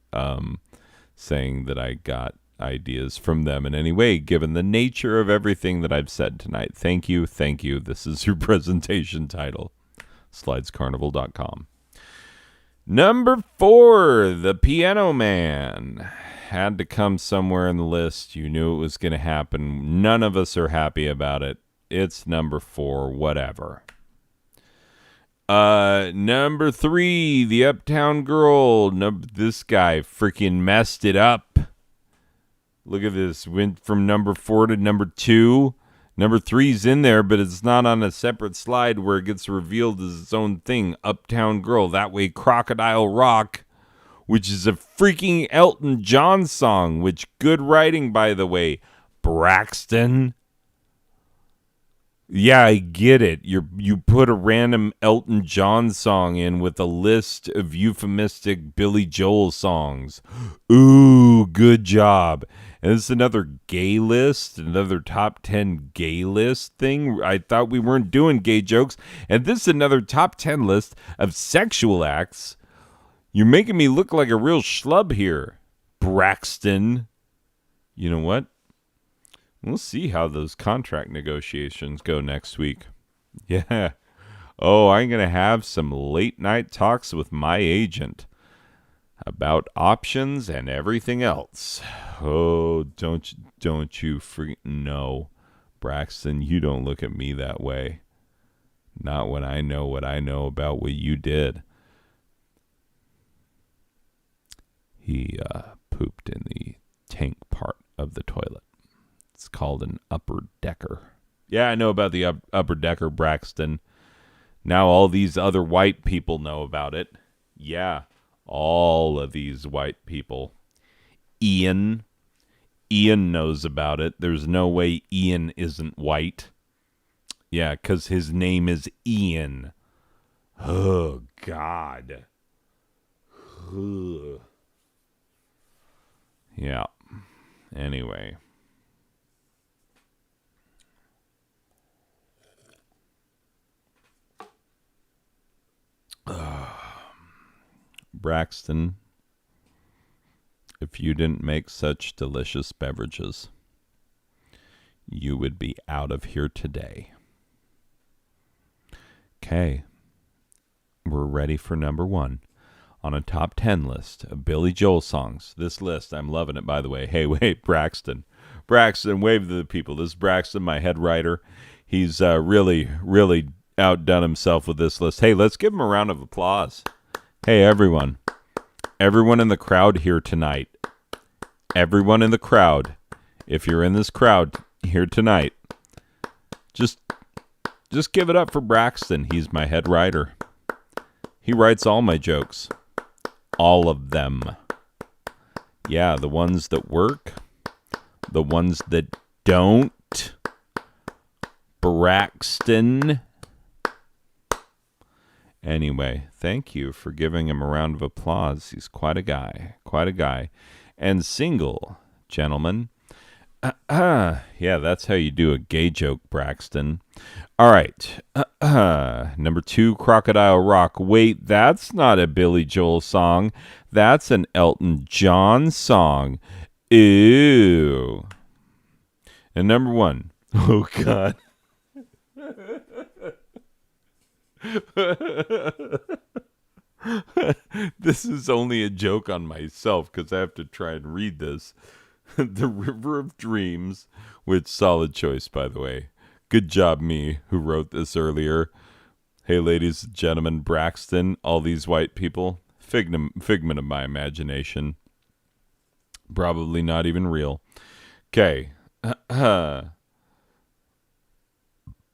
saying that I got ideas from them in any way, given the nature of everything that I've said tonight. Thank you. This is your presentation title. Slidescarnival.com. Number 4, The Piano Man. Had to come somewhere in the list. You knew it was going to happen. None of us are happy about it. It's number 4, whatever. Number 3, the Uptown Girl. This guy freaking messed it up. Look at this. Went from number 4 to number 2. Number 3's in there, but it's not on a separate slide where it gets revealed as its own thing. Uptown Girl. That way, Crocodile Rock, which is a freaking Elton John song, which good writing, by the way. Braxton. Yeah, I get it. You put a random Elton John song in with a list of euphemistic Billy Joel songs. Ooh, good job. And this is another gay list, another top 10 gay list thing. I thought we weren't doing gay jokes. And this is another top 10 list of sexual acts. You're making me look like a real schlub here, Braxton. You know what? We'll see how those contract negotiations go next week. Yeah. Oh, I'm going to have some late night talks with my agent about options and everything else. Oh, don't you freak. No, Braxton, you don't look at me that way. Not when I know what I know about what you did. He pooped in the tank part of the toilet. It's called an upper decker. Yeah, I know about the upper decker, Braxton. Now all these other white people know about it. Yeah, all of these white people. Ian knows about it. There's no way Ian isn't white. Yeah, because his name is Ian. Oh, God. Ugh. Yeah. Anyway. Braxton, if you didn't make such delicious beverages, you would be out of here today. Okay, we're ready for number 1 on a top 10 list of Billy Joel songs. This list, I'm loving it, by the way. Hey, wait, Braxton, wave to the people. This is Braxton, my head writer. He's really outdone himself with this list. Hey, let's give him a round of applause. Hey, everyone in the crowd here tonight. Everyone in the crowd. If you're in this crowd here tonight, just give it up for Braxton. He's my head writer. He writes all my jokes. All of them. Yeah, the ones that work. The ones that don't. Braxton. Anyway, thank you for giving him a round of applause. He's quite a guy. And single, gentlemen. Yeah, that's how you do a gay joke, Braxton. All right. Number 2, Crocodile Rock. Wait, that's not a Billy Joel song. That's an Elton John song. Ew. And number 1. Oh, God. This is only a joke on myself because I have to try and read this. The River of Dreams, which solid choice, by the way. Good job, me, who wrote this earlier. Hey, ladies and gentlemen, Braxton, all these white people, figment of my imagination. Probably not even real. Okay. The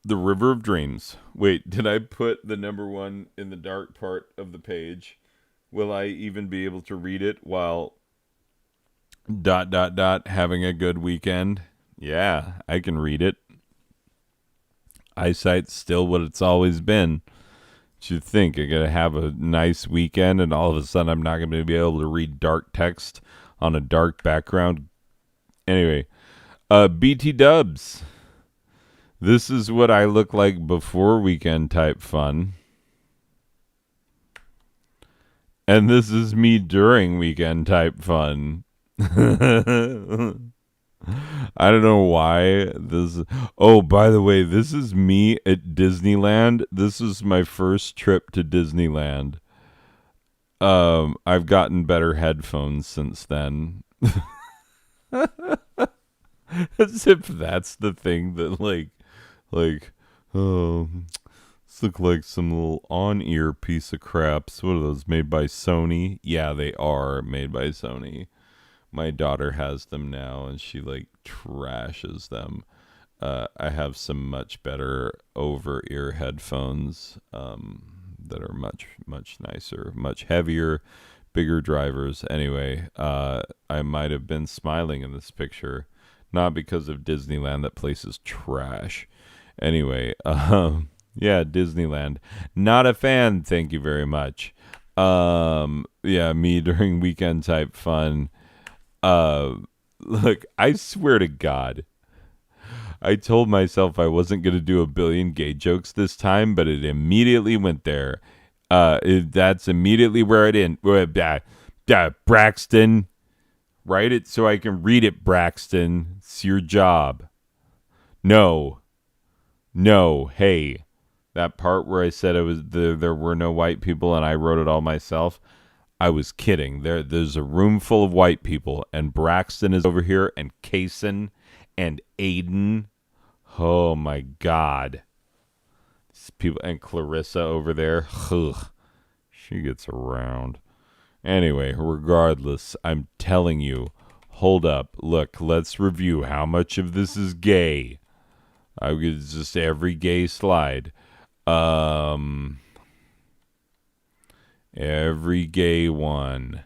River of Dreams. Wait, did I put the number 1 in the dark part of the page? Will I even be able to read it while ... having a good weekend? Yeah, I can read it. Eyesight's still what it's always been. You'd think I'm going to have a nice weekend and all of a sudden I'm not going to be able to read dark text on a dark background. Anyway, BT Dubs. This is what I look like before weekend type fun. And this is me during weekend type fun. I don't know why this. Oh, by the way, this is me at Disneyland. This is my first trip to Disneyland. I've gotten better headphones since then. As if that's the thing that, like, Like, oh, this look like some little on-ear piece of craps. What are those, made by Sony? Yeah, they are made by Sony. My daughter has them now, and she like trashes them. I have some much better over-ear headphones that are much nicer, much heavier, bigger drivers. Anyway, I might have been smiling in this picture, not because of Disneyland. That place is trash. Anyway, yeah, Disneyland. Not a fan. Thank you very much. Yeah, me during weekend type fun. Look, I swear to God, I told myself I wasn't going to do a billion gay jokes this time, but it immediately went there. That's immediately where it in. Braxton, write it so I can read it, Braxton. It's your job. No, hey, that part where I said it was there were no white people and I wrote it all myself. I was kidding. There's a room full of white people, and Braxton is over here, and Kaysen and Aiden. Oh my God. These people, and Clarissa over there. Ugh, she gets around. Anyway, regardless, I'm telling you, hold up. Look, let's review how much of this is gay. I would just every gay slide. Every gay one.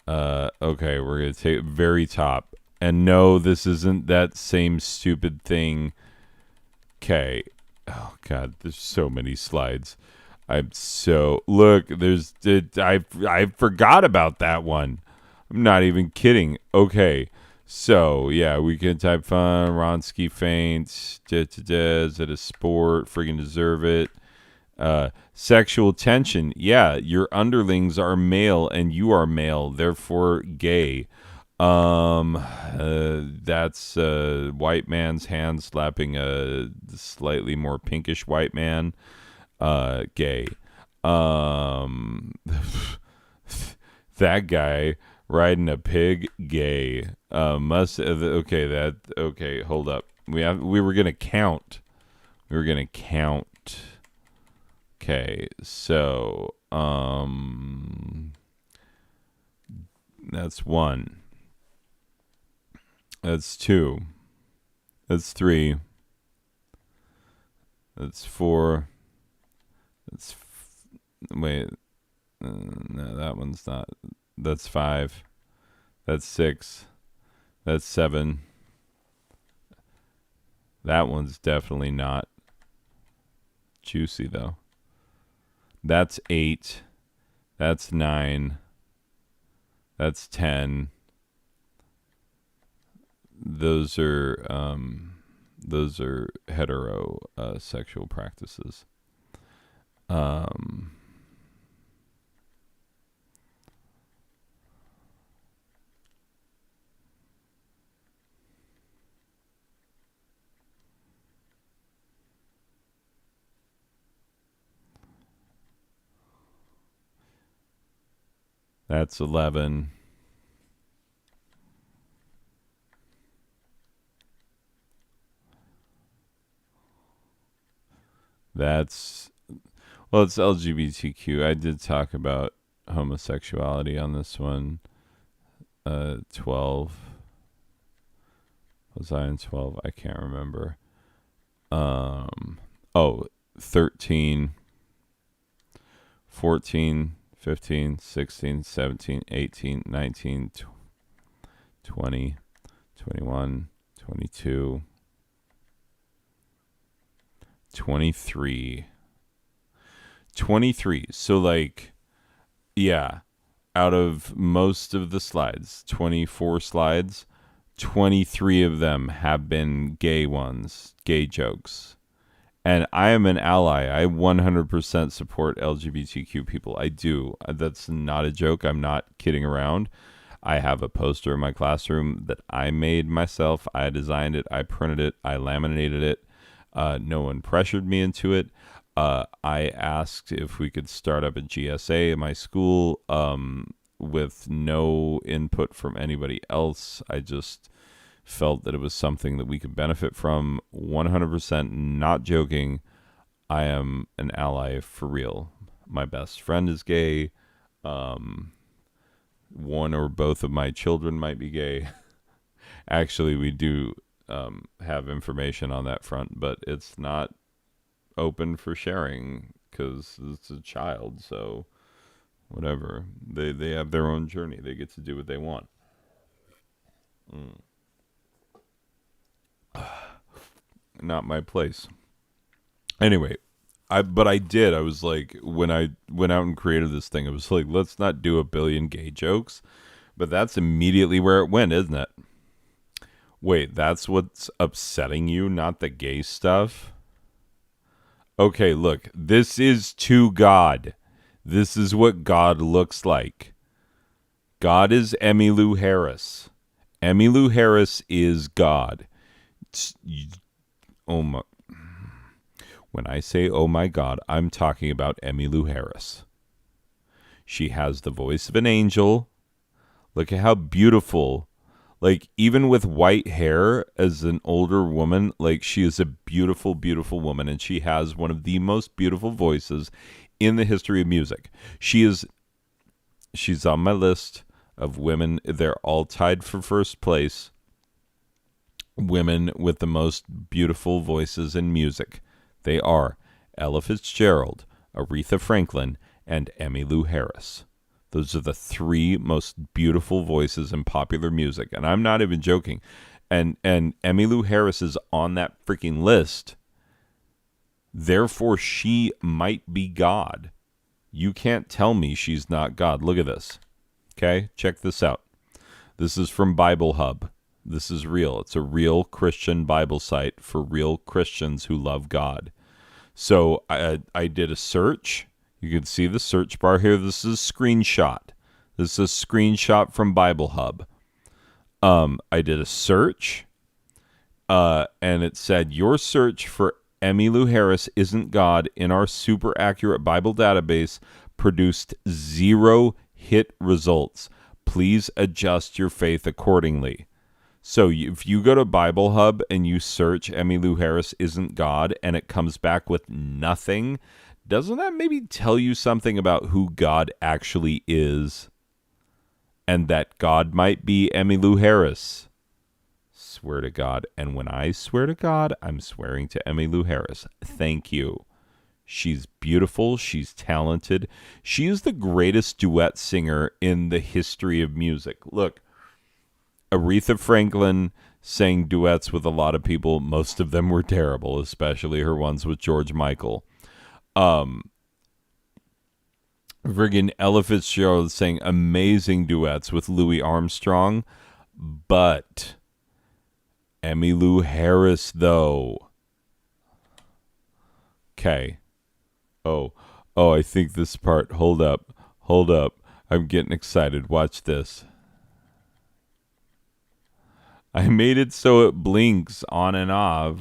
Okay, we're going to take very top. And no, this isn't that same stupid thing. Okay. Oh, God, there's so many slides. Look, I forgot about that one. I'm not even kidding. Okay. So, yeah, weekend type fun, Ronsky faints, is it a sport, friggin' deserve it. Sexual tension, yeah, your underlings are male and you are male, therefore gay. That's a white man's hand slapping a slightly more pinkish white man. Gay. That guy riding a pig, gay. Okay, hold up. We were gonna count. Okay, so that's one. That's two. That's three. That's four. Wait. No, that one's not. That's five. That's six. That's seven. That one's definitely not juicy, though. That's 8. That's 9. That's 10. Those are hetero sexual practices. That's 11. It's LGBTQ. I did talk about homosexuality on this one. 12. Was I in 12? I can't remember. 13, 14, 15, 16, 17, 18, 19, 20, 21, 22, 23. 23. So, like, yeah, out of most of the slides, 24 slides, 23 of them have been gay ones, gay jokes. And I am an ally. I 100% support LGBTQ people. I do. That's not a joke. I'm not kidding around. I have a poster in my classroom that I made myself. I designed it. I printed it. I laminated it. No one pressured me into it. I asked if we could start up a GSA in my school with no input from anybody else. I just felt that it was something that we could benefit from. 100% not joking. I am an ally for real. My best friend is gay. One or both of my children might be gay. Actually, we do have information on that front, but it's not open for sharing because it's a child. So whatever, they have their own journey. They get to do what they want. Not my place. Anyway, I was like, when I went out and created this thing, I was like, let's not do a billion gay jokes. But that's immediately where it went, isn't it? Wait, that's what's upsetting you, not the gay stuff? Okay, look, this is to God. This is what God looks like. God is Emmylou Harris. Emmylou Harris is God. Oh my. When I say, oh my God, I'm talking about Emmylou Harris. She has the voice of an angel. Look at how beautiful. Like, even with white hair as an older woman, like, she is a beautiful, beautiful woman. And she has one of the most beautiful voices in the history of music. She's on my list of women. They're all tied for first place. Women with the most beautiful voices in music. They are Ella Fitzgerald, Aretha Franklin, and Emmylou Harris. Those are the three most beautiful voices in popular music. And I'm not even joking. And Emmylou Harris is on that freaking list. Therefore, she might be God. You can't tell me she's not God. Look at this. Okay, check this out. This is from Bible Hub. This is real. It's a real Christian Bible site for real Christians who love God. So I did a search. You can see the search bar here. This is a screenshot. This is a screenshot from Bible Hub. I did a search, and it said, your search for Emmylou Harris isn't God in our super accurate Bible database produced 0 hit results. Please adjust your faith accordingly. So if you go to Bible Hub and you search Emmylou Harris isn't God and it comes back with nothing, doesn't that maybe tell you something about who God actually is? And that God might be Emmylou Harris. Swear to God. And when I swear to God, I'm swearing to Emmylou Harris. Thank you. She's beautiful. She's talented. She is the greatest duet singer in the history of music. Look, Aretha Franklin sang duets with a lot of people. Most of them were terrible, especially her ones with George Michael. Friggin' Ella Fitzgerald sang amazing duets with Louis Armstrong, but Emmylou Harris, though. Okay. Oh, I think this part. Hold up. I'm getting excited. Watch this. I made it so it blinks on and off.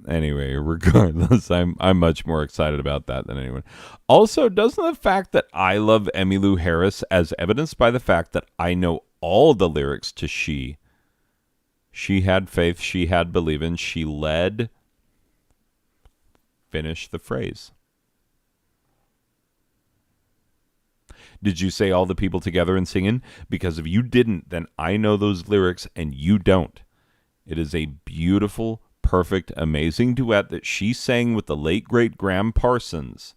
Anyway, regardless, I'm much more excited about that than anyone. Also, doesn't the fact that I love Emmylou Harris, as evidenced by the fact that I know all the lyrics to She had faith, she had believe in, she led, finish the phrase. Did you say all the people together and singing? Because if you didn't, then I know those lyrics and you don't. It is a beautiful, perfect, amazing duet that she sang with the late, great Graham Parsons.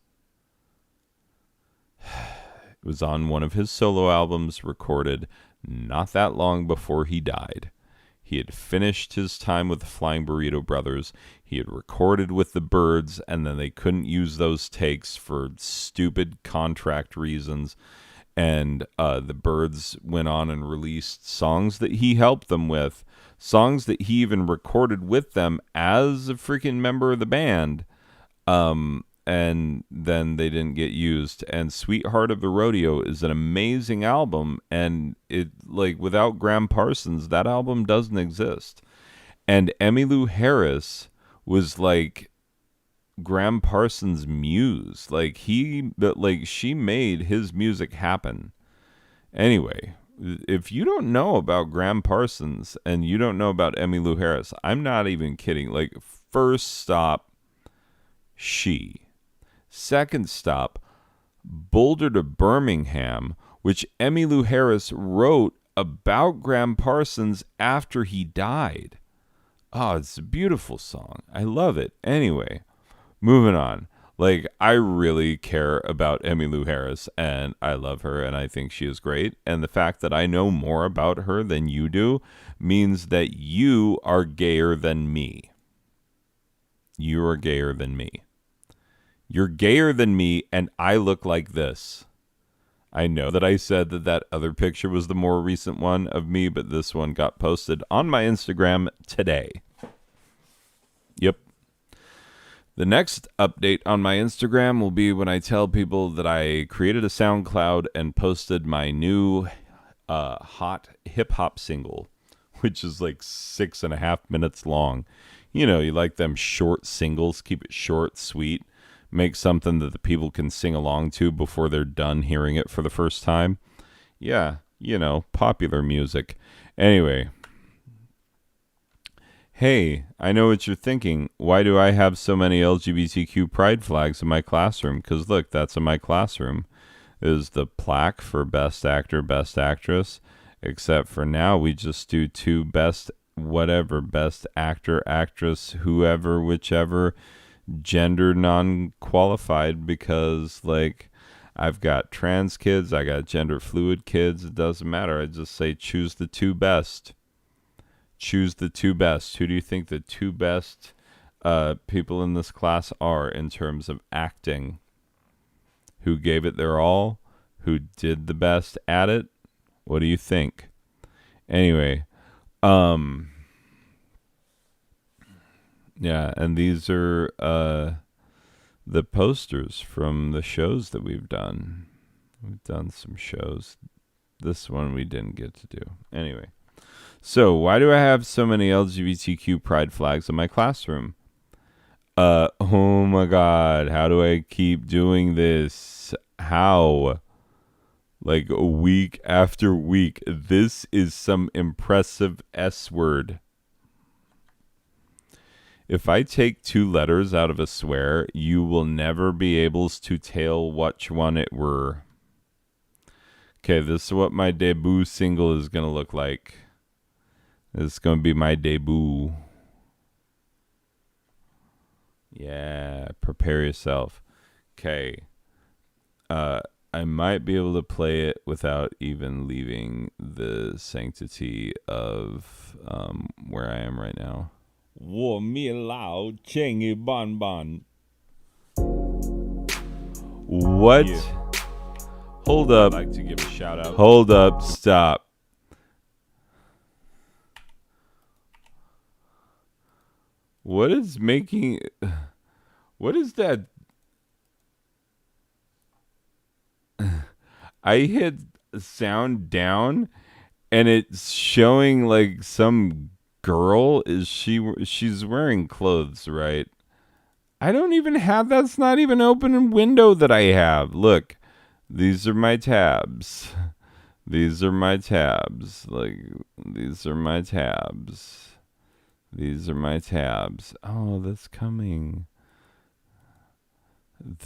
It was on one of his solo albums recorded not that long before he died. He had finished his time with the Flying Burrito Brothers. He had recorded with the Byrds, and then they couldn't use those takes for stupid contract reasons. And the Byrds went on and released songs that he helped them with, songs that he even recorded with them as a freaking member of the band. And then they didn't get used. And Sweetheart of the Rodeo is an amazing album. And it, like, without Graham Parsons, that album doesn't exist. And Emmylou Harris was like Graham Parsons' muse. She made his music happen. Anyway, if you don't know about Graham Parsons and you don't know about Emmylou Harris, I'm not even kidding. Like, first stop, she. Second stop, Boulder to Birmingham, which Emmylou Harris wrote about Graham Parsons after he died. Oh, it's a beautiful song. I love it. Anyway, moving on. Like, I really care about Emmylou Harris, and I love her, and I think she is great. And the fact that I know more about her than you do means that you are gayer than me. You are gayer than me. You're gayer than me, and I look like this. I know that I said that that other picture was the more recent one of me, but this one got posted on my Instagram today. Yep. The next update on my Instagram will be when I tell people that I created a SoundCloud and posted my new hot hip-hop single, which is like 6.5 minutes long. You know, you like them short singles, keep it short, sweet. Make something that the people can sing along to before they're done hearing it for the first time. Yeah, you know, popular music. Anyway. Hey, I know what you're thinking. Why do I have so many LGBTQ pride flags in my classroom? Because look, that's in my classroom. Is the plaque for Best Actor, Best Actress. Except for now, we just do 2 best whatever, Best Actor, Actress, whoever, whichever, gender non-qualified, because, like, I've got trans kids, I got gender fluid kids. It doesn't matter. I just say choose the 2 best. Choose the 2 best. Who do you think the 2 best people in this class are in terms of acting? Who gave it their all? Who did the best at it? What do you think? Anyway, yeah, and these are the posters from the shows that we've done. We've done some shows. This one we didn't get to do. Anyway. So, why do I have so many LGBTQ pride flags in my classroom? Oh my God, how do I keep doing this? How? Like week after week. This is some impressive S word. If I take 2 letters out of a swear, you will never be able to tell which one it were. Okay, this is what my debut single is going to look like. It's going to be my debut. Yeah, prepare yourself. Okay. I might be able to play it without even leaving the sanctity of where I am right now. 我没老千一棒棒. What? Yeah. Hold up. I'd like to give a shout out. Hold up. Stop. What is making... What is that? I hit sound down and it's showing like some girl. She's wearing clothes, right? I don't even have... That's not even open a window that I have. Look, these are my tabs. These are my tabs. Like, these are my tabs. These are my tabs. Oh, that's coming.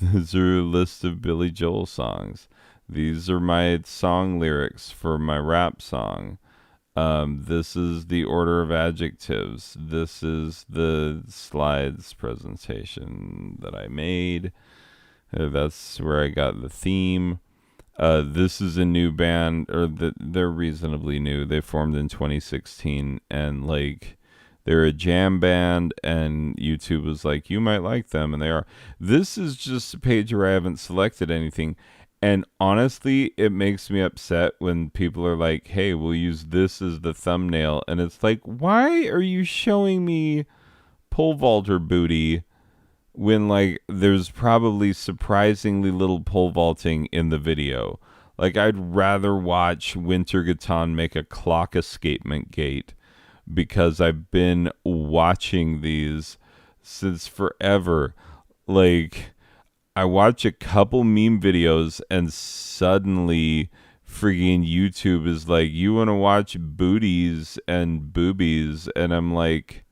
These are a list of Billy Joel songs. These are my song lyrics for my rap song. This is the order of adjectives. This is the slides presentation that I made. That's where I got the theme. This is a new band, or they're reasonably new. They formed in 2016, and like... They're a jam band, and YouTube was like, you might like them, and they are. This is just a page where I haven't selected anything, and honestly, it makes me upset when people are like, hey, we'll use this as the thumbnail, and it's like, why are you showing me pole vaulter booty when, like, there's probably surprisingly little pole vaulting in the video? Like, I'd rather watch Winter Gatan make a clock escapement gate, because I've been watching these since forever. Like, I watch a couple meme videos and suddenly freaking YouTube is like, you want to watch booties and boobies, and I'm like,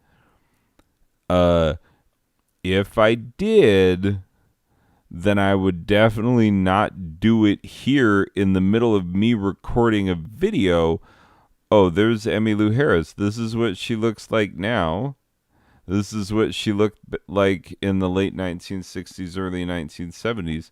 if I did, then I would definitely not do it here in the middle of me recording a video. Oh, there's Emmylou Harris. This is what she looks like now. This is what she looked like in the late 1960s, early 1970s.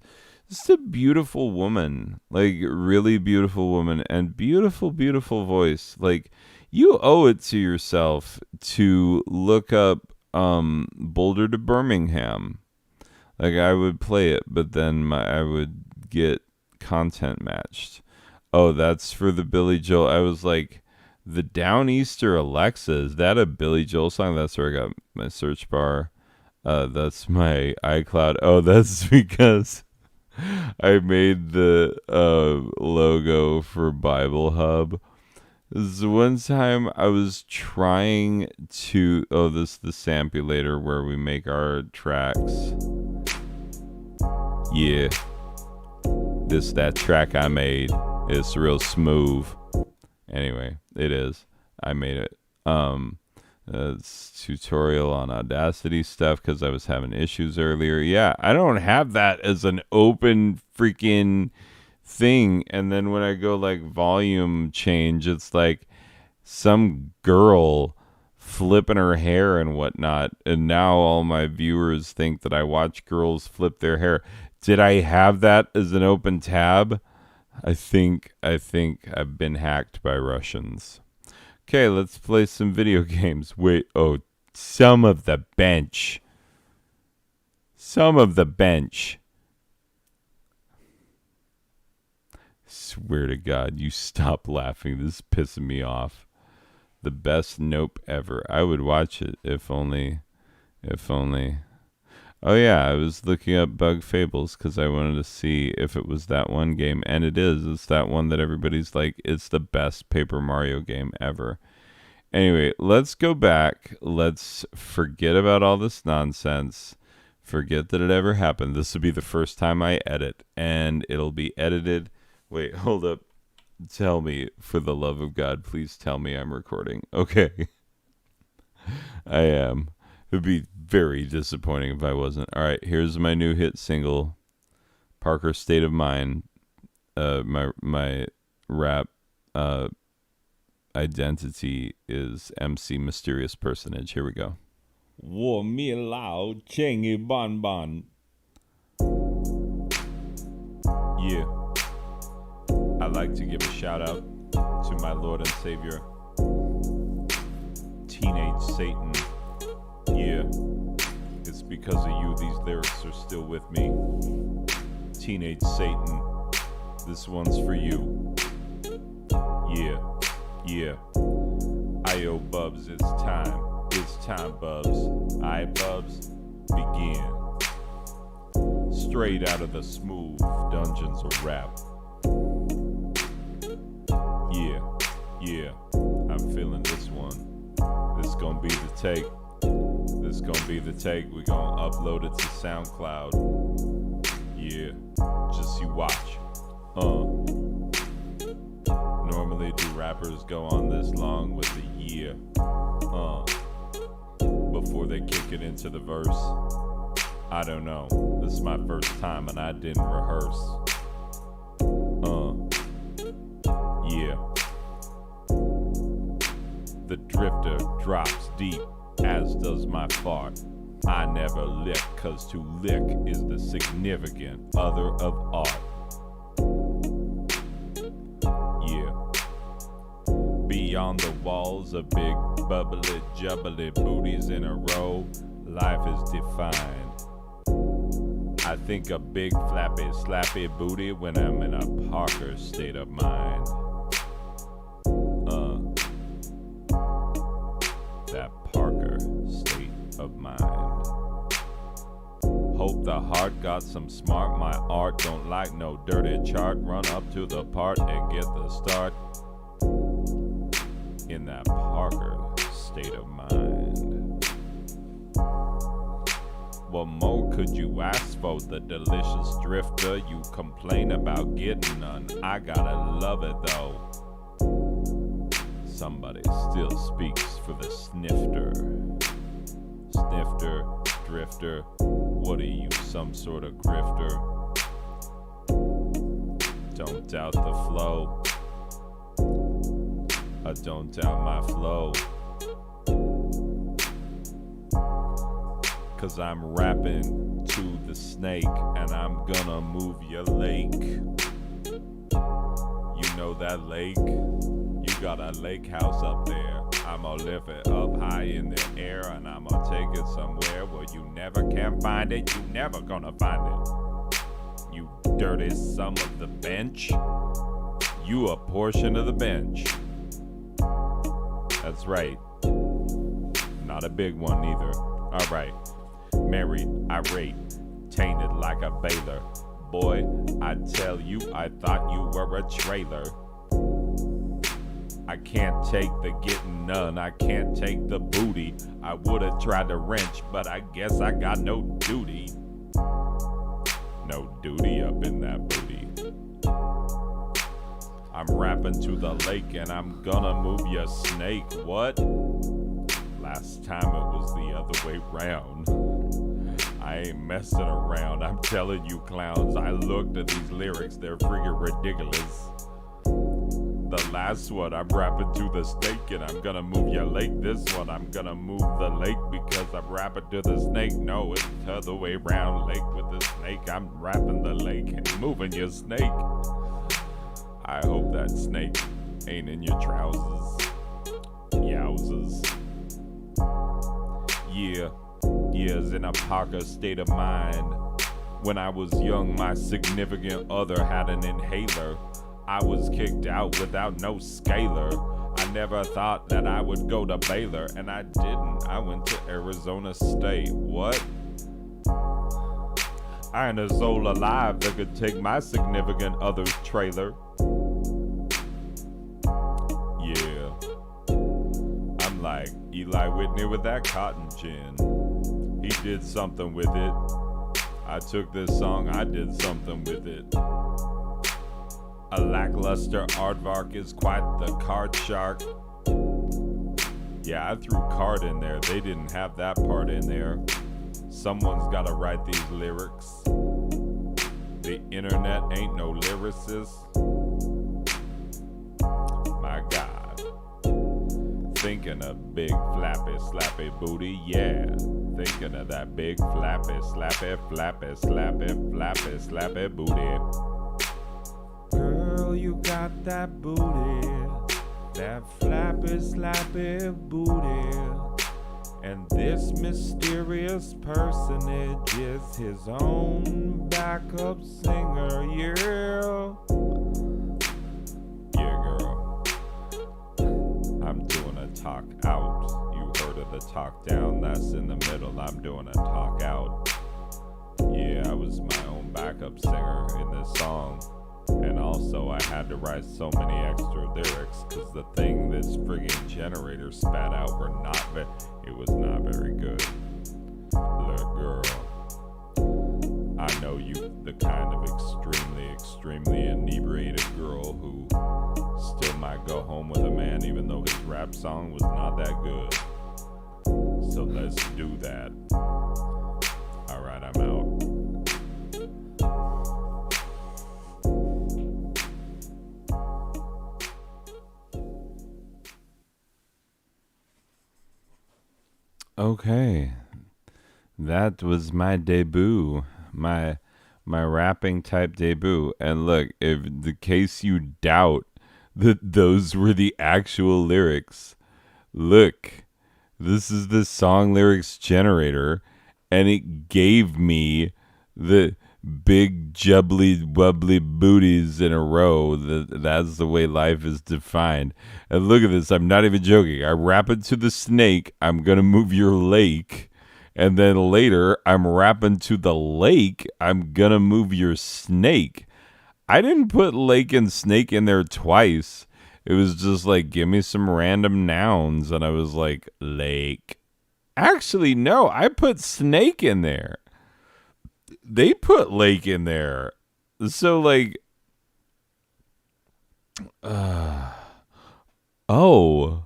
Just a beautiful woman, like really beautiful woman, and beautiful, beautiful voice. Like, you owe it to yourself to look up Boulder to Birmingham. Like, I would play it, but then I would get content matched. Oh, that's for the Billy Joel. I was like, the Downeaster Alexa, is that a Billy Joel song? That's where I got my search bar. That's my iCloud. Oh, that's because I made the logo for Bible Hub. This one time I was trying to... Oh, this is the sampulator where we make our tracks. Yeah. This, that track I made. It's real smooth. Anyway, it is. I made it. It's tutorial on Audacity stuff because I was having issues earlier. Yeah, I don't have that as an open freaking thing. And then when I go like volume change, it's like some girl flipping her hair and whatnot. And now all my viewers think that I watch girls flip their hair. Did I have that as an open tab? I think I've been hacked by Russians. Okay, let's play some video games. Wait, oh, some of the bench. Some of the bench. Swear to God, you stop laughing. This is pissing me off. The best Nope ever. I would watch it if only. Oh yeah, I was looking up Bug Fables because I wanted to see if it was that one game, and it is. It's that one that everybody's like, it's the best Paper Mario game ever. Anyway, let's go back. Let's forget about all this nonsense. Forget that it ever happened. This will be the first time I edit, and it'll be edited. Wait, hold up. Tell me, for the love of God, please tell me I'm recording. Okay. I am. It would be very disappointing if I wasn't. All right, here's my new hit single, Parker State of Mind. My rap identity is MC Mysterious Personage. Here we go. 我灭老千亿棒棒. Yeah. I'd like to give a shout out to my Lord and Savior, Teenage Satan. Yeah, it's because of you these lyrics are still with me. Teenage Satan, this one's for you. Yeah, yeah. Ayo, Bubs, it's time. It's time, Bubs. Aight, Bubs, begin. Straight out of the smooth dungeons of rap. Yeah, yeah, I'm feeling this one. This gonna be the take. This gonna be the take. We're gonna upload it to SoundCloud. Yeah, just you watch. Normally do rappers go on this long with the year before they kick it into the verse? I don't know. This is my first time and I didn't rehearse. Yeah. The drifter drops deep, as does my fart. I never lick, cause to lick is the significant other of art. Yeah. Beyond the walls of big bubbly jubbly booties in a row, life is defined. I think a big flappy slappy booty when I'm in a Parker state of mind. That Parker state of mind. Hope the heart got some smart. My art don't like no dirty chart. Run up to the part and get the start in that Parker state of mind. What more could you ask for? The delicious drifter you complain about getting none. I gotta love it though. Somebody still speaks for the snifter. Snifter, drifter, what are you, some sort of grifter? Don't doubt the flow. I don't doubt my flow. 'Cause I'm rapping to the snake and I'm gonna move your lake. You know that lake? You got a lake house up there. I'ma lift it up high in the air and I'ma take it somewhere where you never can find it. You never gonna find it. You dirty son of the bench. You a portion of the bench. That's right. Not a big one either. Alright. Married, irate, tainted like a baler. Boy, I tell you, I thought you were a trailer. I can't take the getting none, I can't take the booty. I would've tried to wrench, but I guess I got no duty. No duty up in that booty. I'm rapping to the lake and I'm gonna move your snake. What? Last time it was the other way round. I ain't messing around, I'm telling you clowns. I looked at these lyrics, they're friggin' ridiculous. The last one, I'm rapping to the snake and I'm gonna move your lake. This one, I'm gonna move the lake because I'm rapping to the snake. No, it's the other way round. Lake with the snake, I'm rapping the lake and moving your snake. I hope that snake ain't in your trousers. Yowzers. Yeah, years in a Parker state of mind. When I was young, my significant other had an inhaler. I was kicked out without no scaler. I never thought that I would go to Baylor, and I didn't. I went to Arizona State. What? I ain't a soul alive that could take my significant other's trailer. Yeah. I'm like Eli Whitney with that cotton gin. He did something with it. I took this song, I did something with it. A lackluster aardvark is quite the card shark. Yeah, I threw card in there. They didn't have that part in there. Someone's gotta write these lyrics. The internet ain't no lyricist. My God. Thinking of big flappy slappy booty, yeah. Thinking of that big flappy slappy flappy slappy flappy slappy booty. Girl, you got that booty, that flappy slappy booty. And this mysterious personage is his own backup singer, yeah. Yeah, girl. I'm doing a talk out. You heard of the talk down, that's in the middle. I'm doing a talk out. Yeah, I was my own backup singer in this song. And also I had to write so many extra lyrics because the thing this friggin' generator spat out were not it was not very good. Look, girl, I know you, the kind of extremely inebriated girl who still might go home with a man even though his rap song was not that good. So let's do that. Alright, I'm out. Okay, that was my debut, my rapping type debut. And look, if the case you doubt that those were the actual lyrics, look, this is the song lyrics generator, and it gave me the big jubbly wubbly booties in a row. That's the way life is defined. And look at this, I'm not even joking. I rap it to the snake, I'm gonna move your lake. And then later I'm rapping to the lake, I'm gonna move your snake. I didn't put lake and snake in there twice. It was just like, give me some random nouns. And I was like, lake, Actually, no, I put snake in there. They put lake in there. So, like, oh,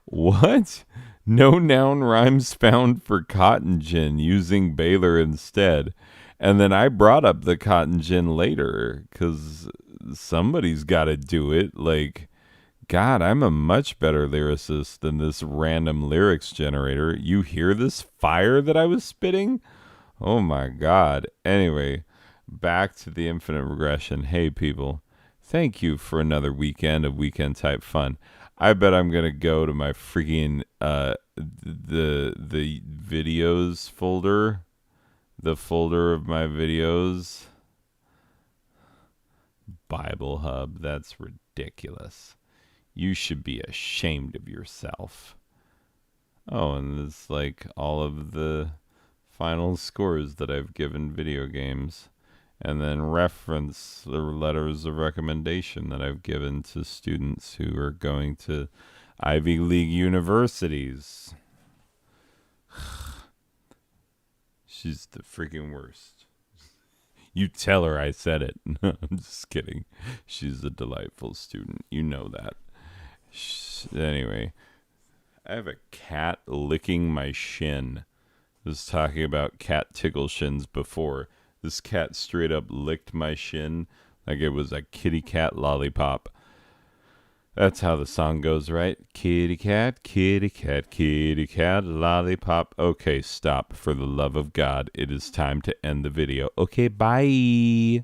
what? No noun rhymes found for cotton gin using Baylor instead. And then I brought up the cotton gin later because somebody's got to do it. Like, God, I'm a much better lyricist than this random lyrics generator. You hear this fire that I was spitting? Oh my God. Anyway, back to the infinite regression. Hey, people, thank you for another weekend of weekend type fun. I bet I'm gonna go to my freaking the videos folder, the folder of my videos. Bible Hub. That's ridiculous. You should be ashamed of yourself. Oh, and it's like all of the final scores that I've given video games, and then reference the letters of recommendation that I've given to students who are going to Ivy League universities. She's the freaking worst. You tell her I said it. I'm just kidding. She's a delightful student. You know that. Anyway, I have a cat licking my shin. I was talking about cat tickle shins before. This cat straight up licked my shin like it was a kitty cat lollipop. That's how the song goes, right? Kitty cat, kitty cat, kitty cat, lollipop. Okay, stop. For the love of God, it is time to end the video. Okay, bye.